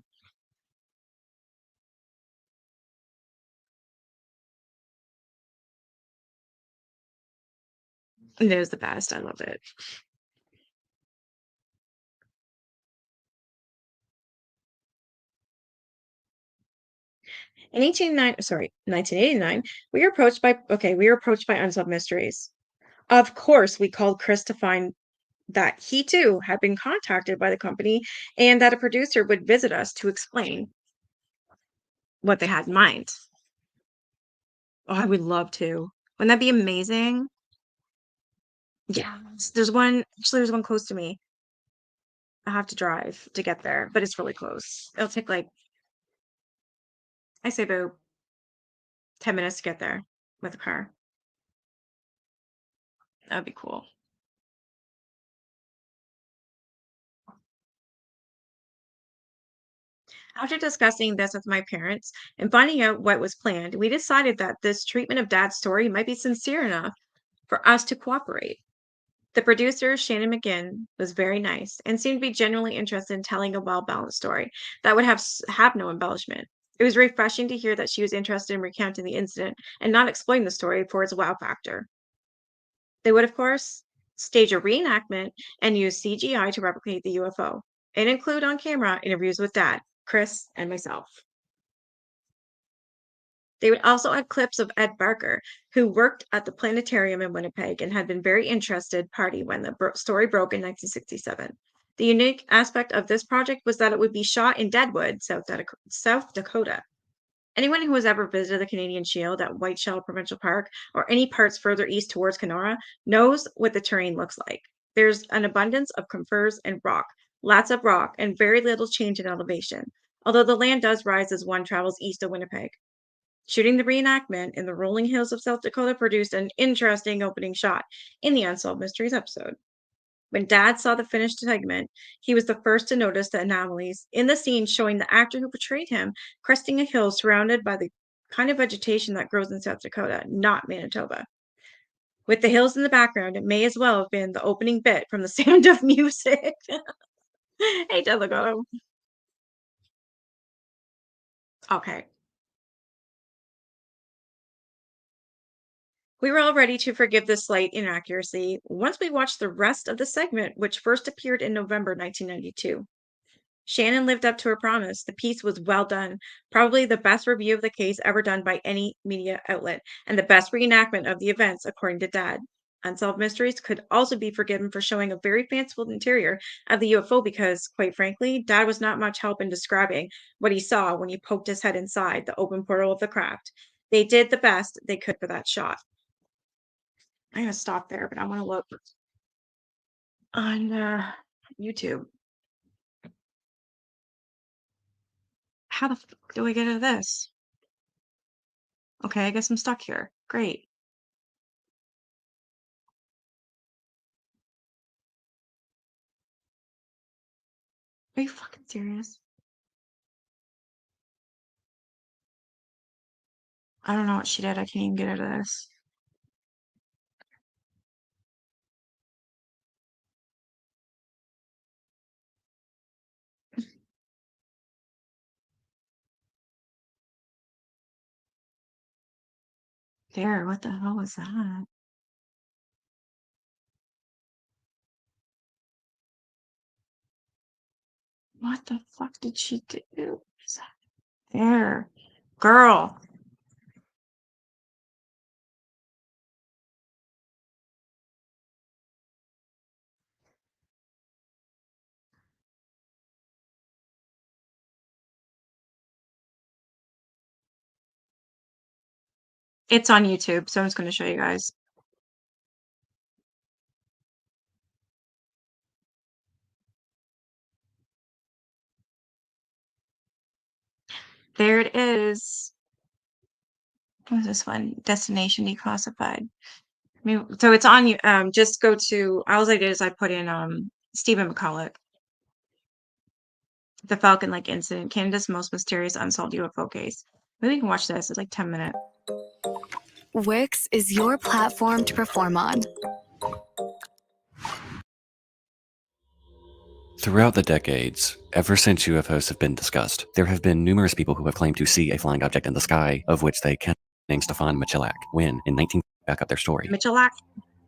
It is the best. I love it. In 1989, we were approached by Unsolved Mysteries. Of course, we called Chris to find that he too had been contacted by the company and that a producer would visit us to explain what they had in mind. Oh, I would love to. Wouldn't that be amazing? Yes. There's one close to me. I have to drive to get there, but it's really close. It'll take like, I say about 10 minutes to get there with a car. That'd be cool. After discussing this with my parents and finding out what was planned, we decided that this treatment of Dad's story might be sincere enough for us to cooperate. The producer, Shannon McGinn, was very nice and seemed to be genuinely interested in telling a well-balanced story that would have no embellishment. It was refreshing to hear that she was interested in recounting the incident and not exploiting the story for its wow factor. They would, of course, stage a reenactment and use CGI to replicate the UFO and include on camera interviews with Dad, Chris, and myself. They would also add clips of Ed Barker, who worked at the planetarium in Winnipeg and had been very interested party when the story broke in 1967. The unique aspect of this project was that it would be shot in Deadwood, South Dakota. Anyone who has ever visited the Canadian Shield at Whiteshell Provincial Park or any parts further east towards Kenora knows what the terrain looks like. There's an abundance of conifers and rock, lots of rock, and very little change in elevation, although the land does rise as one travels east of Winnipeg. Shooting the reenactment in the rolling hills of South Dakota produced an interesting opening shot in the Unsolved Mysteries episode. When Dad saw the finished segment, he was the first to notice the anomalies in the scene, showing the actor who portrayed him cresting a hill surrounded by the kind of vegetation that grows in South Dakota, not Manitoba. With the hills in the background, it may as well have been the opening bit from The Sound of Music. Hey, Delago. Okay. We were all ready to forgive this slight inaccuracy once we watched the rest of the segment, which first appeared in November 1992. Shannon lived up to her promise. The piece was well done, probably the best review of the case ever done by any media outlet, and the best reenactment of the events, according to Dad. Unsolved Mysteries could also be forgiven for showing a very fanciful interior of the UFO because, quite frankly, Dad was not much help in describing what he saw when he poked his head inside the open portal of the craft. They did the best they could for that shot. I'm gonna stop there, but I want to look on YouTube. How the fuck do I get out of this? Okay, I guess I'm stuck here. Great. Are you fucking serious? I don't know what she did. I can't even get out of this. There, what the hell was that? What the fuck did she do? There. Girl. It's on YouTube, so I'm just going to show you guys. There it is. What is this one? Destination Declassified. So it's on you. Just go to, all I did is I put in Stephen Michalak, the Falcon Lake incident, Canada's most mysterious unsolved UFO case. Maybe we can watch this. It's like 10 minutes. Wix is your platform to perform on. Throughout the decades, ever since UFOs have been discussed, there have been numerous people who have claimed to see a flying object in the sky, of which they can name Stefan Michalak, when, in 19 back up their story. Michalak.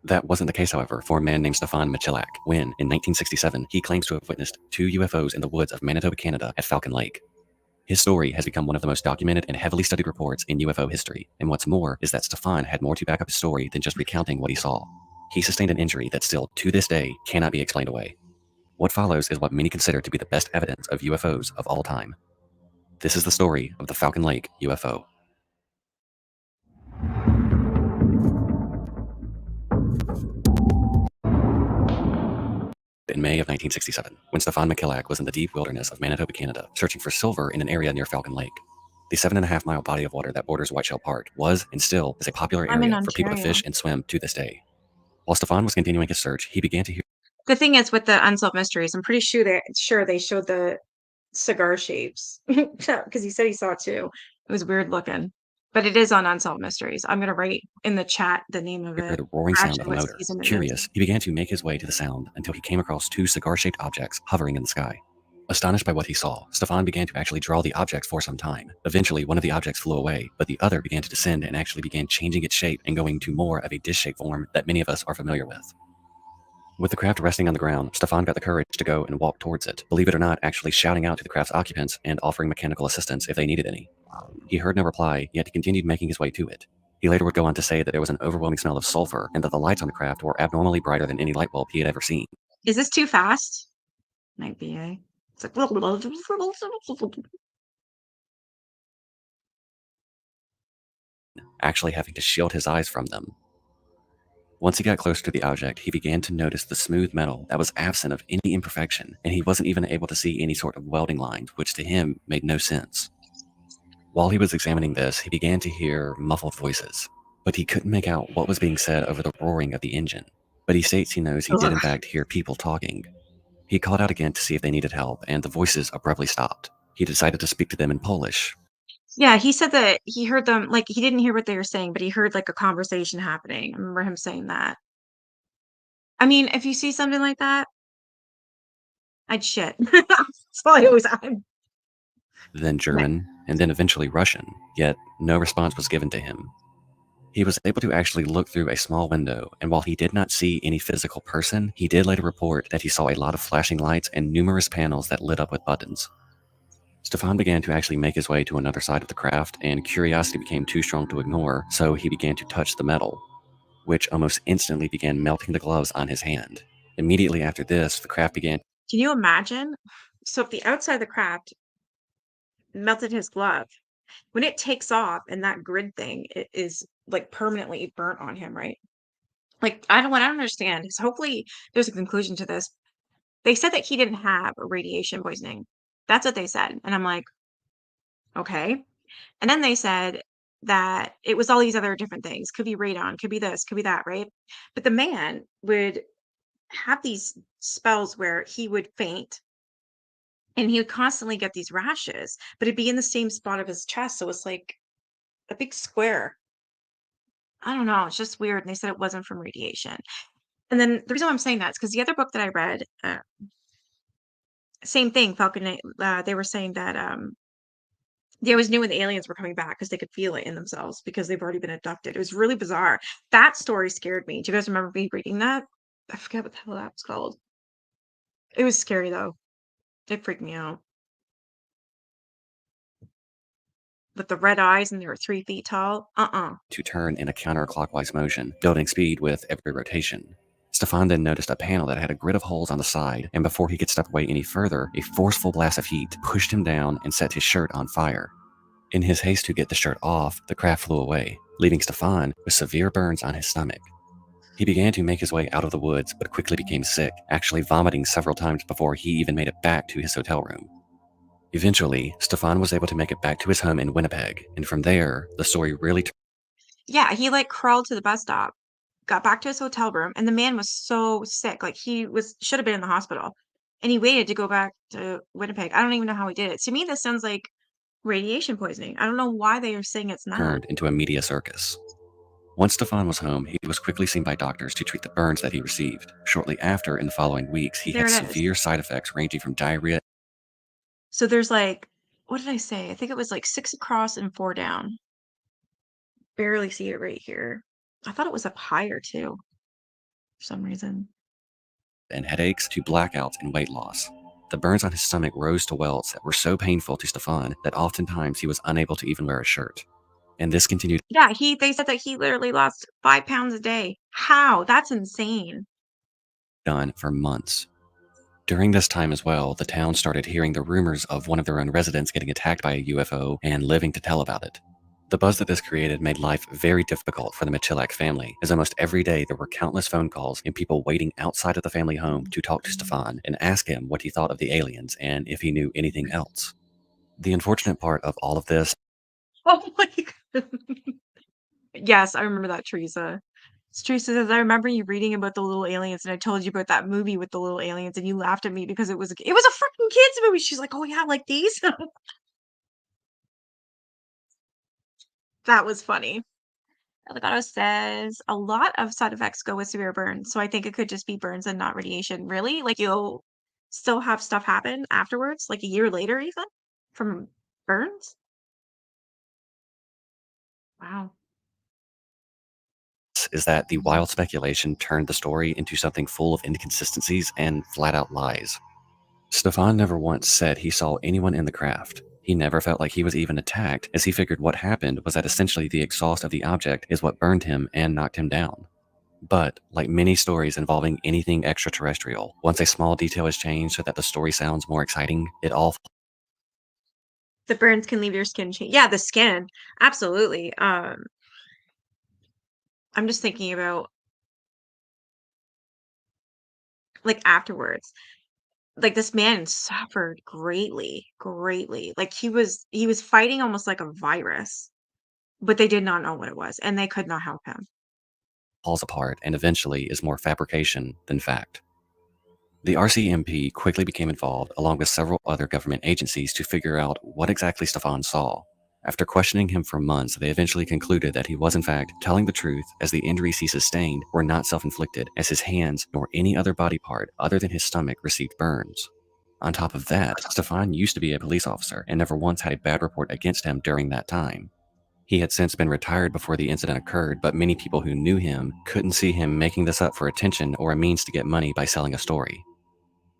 That wasn't the case, however, for a man named Stefan Michalak, when, in 1967, he claims to have witnessed 2 UFOs in the woods of Manitoba, Canada, at Falcon Lake. His story has become one of the most documented and heavily studied reports in UFO history, and what's more is that Stefan had more to back up his story than just recounting what he saw. He sustained an injury that still, to this day, cannot be explained away. What follows is what many consider to be the best evidence of UFOs of all time. This is the story of the Falcon Lake UFO. In May of 1967, when Stefan Michalak was in the deep wilderness of Manitoba, Canada, searching for silver in an area near Falcon Lake. The 7.5-mile body of water that borders Whiteshell Park was, and still is, a popular area for people to fish and swim to this day. While Stefan was continuing his search, he began to hear... The thing is, with the Unsolved Mysteries, I'm pretty sure they showed the cigar shapes because he said he saw it too. It was weird looking, but it is on Unsolved Mysteries. I'm gonna write in the chat the name of it. The roaring sound of a motor. Curious, he began to make his way to the sound until he came across 2 cigar-shaped objects hovering in the sky. Astonished by what he saw, Stefan began to actually draw the objects for some time. Eventually, one of the objects flew away, but the other began to descend and actually began changing its shape and going to more of a dish-shaped form that many of us are familiar with. With the craft resting on the ground, Stefan got the courage to go and walk towards it, believe it or not, actually shouting out to the craft's occupants and offering mechanical assistance if they needed any. He heard no reply, yet he continued making his way to it. He later would go on to say that there was an overwhelming smell of sulfur and that the lights on the craft were abnormally brighter than any light bulb he had ever seen. Is this too fast? Might be, eh? It's like actually having to shield his eyes from them. Once he got close to the object, he began to notice the smooth metal that was absent of any imperfection, and he wasn't even able to see any sort of welding lines, which to him made no sense. While he was examining this, he began to hear muffled voices, but he couldn't make out what was being said over the roaring of the engine. But he states he knows he did in fact hear people talking. He called out again to see if they needed help, and the voices abruptly stopped. He decided to speak to them in Polish. Yeah, he said that he heard them, like, he didn't hear what they were saying, but he heard, like, a conversation happening. I remember him saying that. I mean, if you see something like that, I'd shit. That's all I always Then German, and then eventually Russian, yet no response was given to him. He was able to actually look through a small window, and while he did not see any physical person, he did later report that he saw a lot of flashing lights and numerous panels that lit up with buttons. Stefan began to actually make his way to another side of the craft, and curiosity became too strong to ignore, so he began to touch the metal, which almost instantly began melting the gloves on his hand. Immediately after this, the craft began. Can you imagine? So if the outside of the craft melted his glove, when it takes off and that grid thing is like permanently burnt on him, right? Like, I don't understand is hopefully there's a conclusion to this. They said that he didn't have a radiation poisoning. That's what they said. And I'm like, okay. And then they said that it was all these other different things. Could be radon, could be this, could be that, right? But the man would have these spells where he would faint and he would constantly get these rashes, but it'd be in the same spot of his chest. So it's like a big square. I don't know. It's just weird. And they said it wasn't from radiation. And then the reason why I'm saying that is because the other book that I read, same thing, Falcon Lake, they were saying that they always knew when the aliens were coming back because they could feel it in themselves because they've already been abducted. It was really bizarre. That story scared me. Do you guys remember me reading that? I forget what the hell that was called. It was scary though. It freaked me out. With the red eyes and they were 3 feet tall. To turn in a counterclockwise motion, building speed with every rotation. Stefan then noticed a panel that had a grid of holes on the side, and before he could step away any further, a forceful blast of heat pushed him down and set his shirt on fire. In his haste to get the shirt off, the craft flew away, leaving Stefan with severe burns on his stomach. He began to make his way out of the woods, but quickly became sick, actually vomiting several times before he even made it back to his hotel room. Eventually, Stefan was able to make it back to his home in Winnipeg, and from there, the story really Yeah, he like crawled to the bus stop, got back to his hotel room, and the man was so sick. Like he was should have been in the hospital. And he waited to go back to Winnipeg. I don't even know how he did it. To me, this sounds like radiation poisoning. I don't know why they are saying it's not. turned into a media circus. Once Stefan was home, he was quickly seen by doctors to treat the burns that he received. Shortly after, in the following weeks, he There had it is. severe side effects ranging from diarrhea. So there's like, what did I say? I think it was like 6 across and 4 down. Barely see it right here. I thought it was up higher too, for some reason. And headaches to blackouts and weight loss. The burns on his stomach rose to welts that were so painful to Stefan that oftentimes he was unable to even wear a shirt. And this continued Yeah, they said that he literally lost 5 pounds a day. How? That's insane. on for months. During this time as well, the town started hearing the rumors of one of their own residents getting attacked by a UFO and living to tell about it. The buzz that this created made life very difficult for the Michalak family, as almost every day there were countless phone calls and people waiting outside of the family home to talk to Stefan and ask him what he thought of the aliens and if he knew anything else. The unfortunate part of all of this Oh my god. Yes, I remember that, Teresa. Teresa says, I remember you reading about the little aliens, and I told you about that movie with the little aliens, and you laughed at me because it was a freaking kids movie. She's like, oh yeah, like these. That was funny. Elgato says a lot of side effects go with severe burns, so I think it could just be burns and not radiation. Really? Like you'll still have stuff happen afterwards, like a year later, even from burns? Wow. is that the wild speculation turned the story into something full of inconsistencies and flat-out lies. Stefan never once said he saw anyone in the craft. He never felt like he was even attacked, as he figured what happened was that essentially the exhaust of the object is what burned him and knocked him down. But, like many stories involving anything extraterrestrial, once a small detail is changed so that the story sounds more exciting, it all The burns can leave your skin yeah, the skin. Absolutely. I'm just thinking about, like, afterwards. Like, this man suffered greatly, greatly. Like, he was fighting almost like a virus, but they did not know what it was, and they could not help him. falls apart and eventually is more fabrication than fact. The RCMP quickly became involved, along with several other government agencies, to figure out what exactly Stefan saw. After questioning him for months, they eventually concluded that he was in fact telling the truth, as the injuries he sustained were not self-inflicted, as his hands nor any other body part other than his stomach received burns. On top of that, Stefan used to be a police officer and never once had a bad report against him during that time. He had since been retired before the incident occurred, but many people who knew him couldn't see him making this up for attention or a means to get money by selling a story.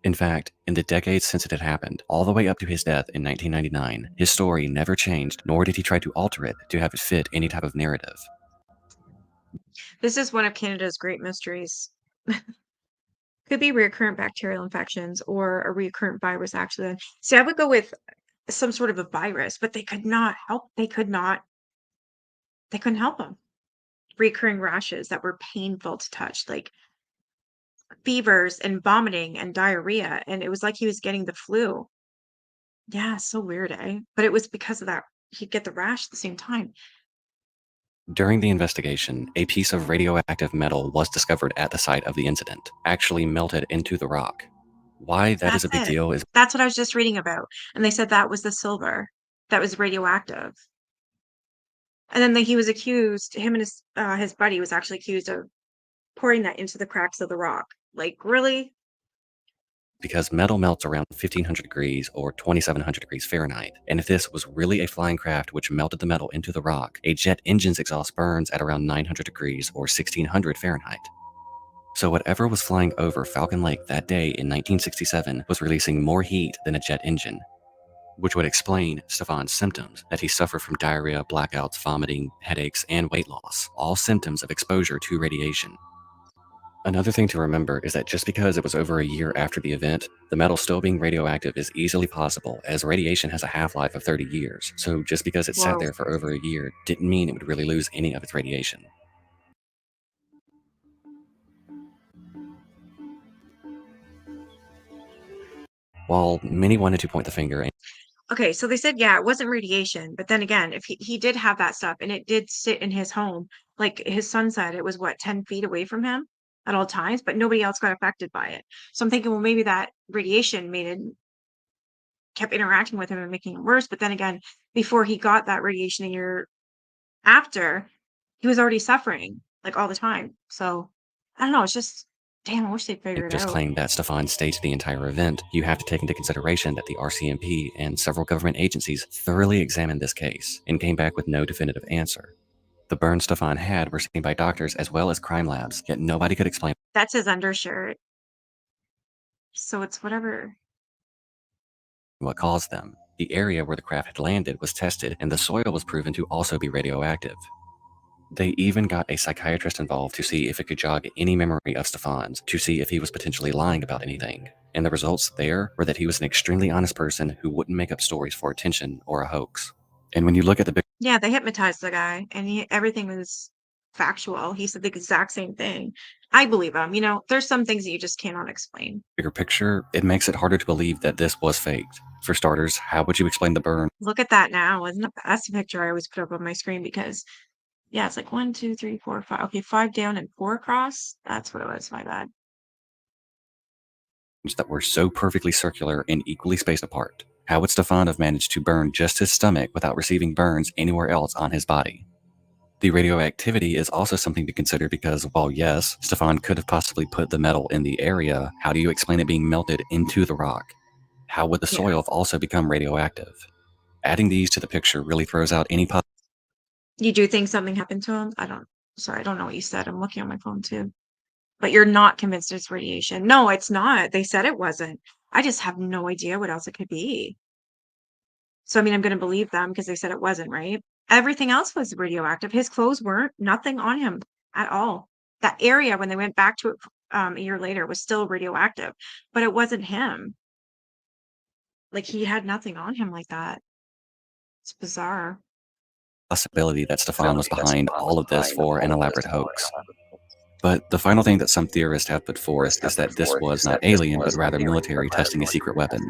In fact, in the decades since it had happened, all the way up to his death in 1999, his story never changed, nor did he try to alter it to have it fit any type of narrative. This is one of Canada's great mysteries. Could be recurrent bacterial infections or a recurrent virus accident. See, I would go with some sort of a virus, but they couldn't help him. Recurring rashes that were painful to touch, like fevers and vomiting and diarrhea, and it was like he was getting the flu. Yeah, so weird, eh? But it was because of that he'd get the rash at the same time. During the investigation, a piece of radioactive metal was discovered at the site of the incident, actually melted into the rock. Why that is That's a big it. deal is That's what I was just reading about, and they said that was the silver that was radioactive. And then he was accused, him and his buddy was actually accused of pouring that into the cracks of the rock. Like, really? because metal melts around 1500 degrees or 2700 degrees Fahrenheit, and if this was really a flying craft which melted the metal into the rock, a jet engine's exhaust burns at around 900 degrees or 1600 Fahrenheit. So whatever was flying over Falcon Lake that day in 1967 was releasing more heat than a jet engine, which would explain Stefan's symptoms, that he suffered from diarrhea, blackouts, vomiting, headaches, and weight loss, all symptoms of exposure to radiation. Another thing to remember is that just because it was over a year after the event, the metal still being radioactive is easily possible, as radiation has a half-life of 30 years, so just because it sat Whoa. there for over a year didn't mean it would really lose any of its radiation. While many wanted to point the finger, Okay, so they said, yeah, it wasn't radiation, but then again, if he did have that stuff and it did sit in his home, like his son said, it was what, 10 feet away from him at all times, but nobody else got affected by it. So I'm thinking, well, maybe that radiation made it kept interacting with him and making it worse. But then again, before he got that radiation a year after, he was already suffering like all the time. So I don't know. It's just, damn, I wish they'd figure it just out. claimed that Stefan staged the entire event, you have to take into consideration that the RCMP and several government agencies thoroughly examined this case and came back with no definitive answer. The burns Stefan had were seen by doctors as well as crime labs, yet nobody could explain That's his undershirt. So it's whatever. what caused them. The area where the craft had landed was tested, and the soil was proven to also be radioactive. They even got a psychiatrist involved to see if it could jog any memory of Stefan's, to see if he was potentially lying about anything. And the results there were that he was an extremely honest person who wouldn't make up stories for attention or a hoax. And when you look at the Yeah, they hypnotized the guy and everything was factual. He said the exact same thing. I believe him. There's some things that you just cannot explain. bigger picture, it makes it harder to believe that this was faked. For starters, how would you explain the burn Look at that now. Isn't it? That's the picture I always put up on my screen because, yeah, it's like 1, 2, 3, 4, 5. Okay, 5 down and 4 across. That's what it was. My bad. that were so perfectly circular and equally spaced apart? How would Stefan have managed to burn just his stomach without receiving burns anywhere else on his body? The radioactivity is also something to consider because, while yes, Stefan could have possibly put the metal in the area, how do you explain it being melted into the rock? How would the Yeah. soil have also become radioactive? Adding these to the picture really throws out any You do think something happened to him? Sorry, I don't know what you said. I'm looking on my phone too. But you're not convinced it's radiation. No, it's not. They said it wasn't. I just have no idea what else it could be. So, I mean, I'm going to believe them because they said it wasn't, right? Everything else was radioactive. His clothes weren't, nothing on him at all. That area, when they went back to it a year later, was still radioactive, but it wasn't him. Like, he had nothing on him like that. It's bizarre. Possibility that Stefan was behind all of this for an elaborate hoax. But the final thing that some theorists have put forth is that this was not alien, but rather military testing a secret weapon.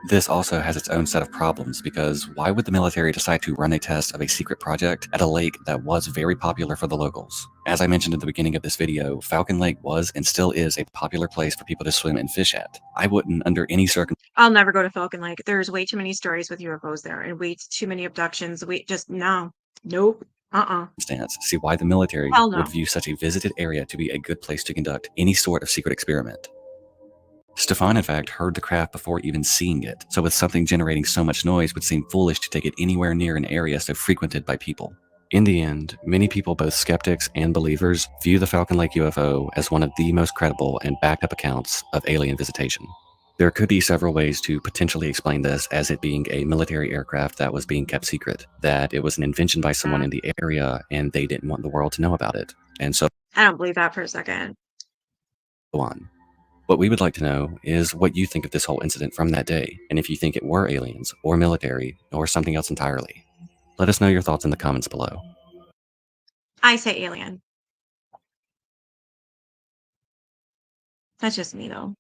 This also has its own set of problems, because why would the military decide to run a test of a secret project at a lake that was very popular for the locals? As I mentioned at the beginning of this video, Falcon Lake was and still is a popular place for people to swim and fish at. I wouldn't, under any circumstances, I'll never go to Falcon Lake. There's way too many stories with UFOs there, and way too many abductions. Nope. see why the military Hell no. would view such a visited area to be a good place to conduct any sort of secret experiment. Stefan, in fact, heard the craft before even seeing it, so with something generating so much noise would seem foolish to take it anywhere near an area so frequented by people. In the end, many people, both skeptics and believers, view the Falcon Lake UFO as one of the most credible and backed up accounts of alien visitation. There could be several ways to potentially explain this, as it being a military aircraft that was being kept secret, that it was an invention by someone in the area and they didn't want the world to know about it, and so I don't believe that for a second. on. What we would like to know is what you think of this whole incident from that day, and if you think it were aliens, or military, or something else entirely. Let us know your thoughts in the comments below. I say alien. That's just me, though.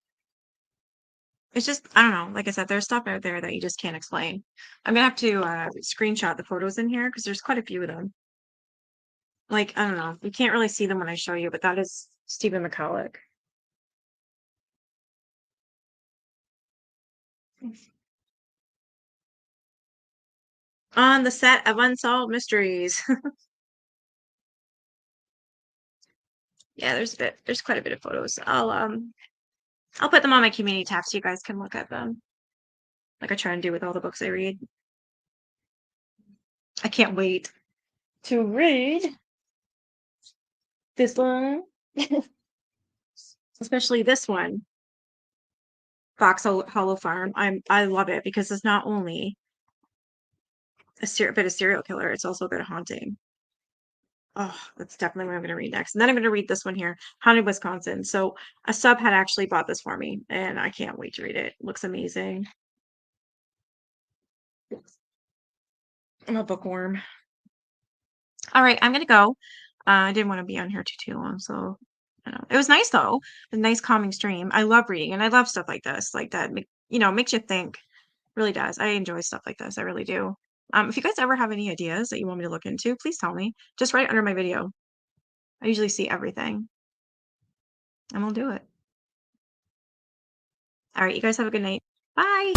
It's just, I don't know. Like I said, there's stuff out there that you just can't explain. I'm gonna have to screenshot the photos in here, because there's quite a few of them. Like, I don't know. You can't really see them when I show you, but that is Stephen Michalak. On the set of Unsolved Mysteries. Yeah, there's quite a bit of photos. I'll put them on my community tab so you guys can look at them, like I try and do with all the books I read. I can't wait to read this one. Especially this one, Fox Hollow Farm. I love it because it's not only a bit of serial killer, it's also a bit of haunting. Oh, that's definitely what I'm going to read next. And then I'm going to read this one here, Haunted Wisconsin. So a sub had actually bought this for me, and I can't wait to read it. It looks amazing. I'm a bookworm. All right, I'm going to go. I didn't want to be on here too long, so I don't know. It was nice, though. A nice calming stream. I love reading, and I love stuff like this, like that, makes you think. Really does. I enjoy stuff like this. I really do. If you guys ever have any ideas that you want me to look into, please tell me. Just write it under my video. I usually see everything, and we'll do it. All right, you guys have a good night. Bye.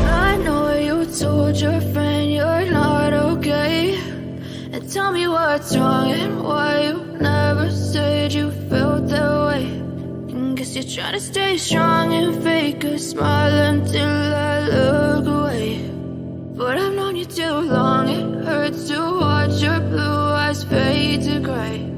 I know you told your friend you're not okay. And tell me what's wrong and why you never said you felt that way. And guess you're trying to stay strong and fake a smile until I look away. But I've known you too long, it hurts to watch your blue eyes fade to gray.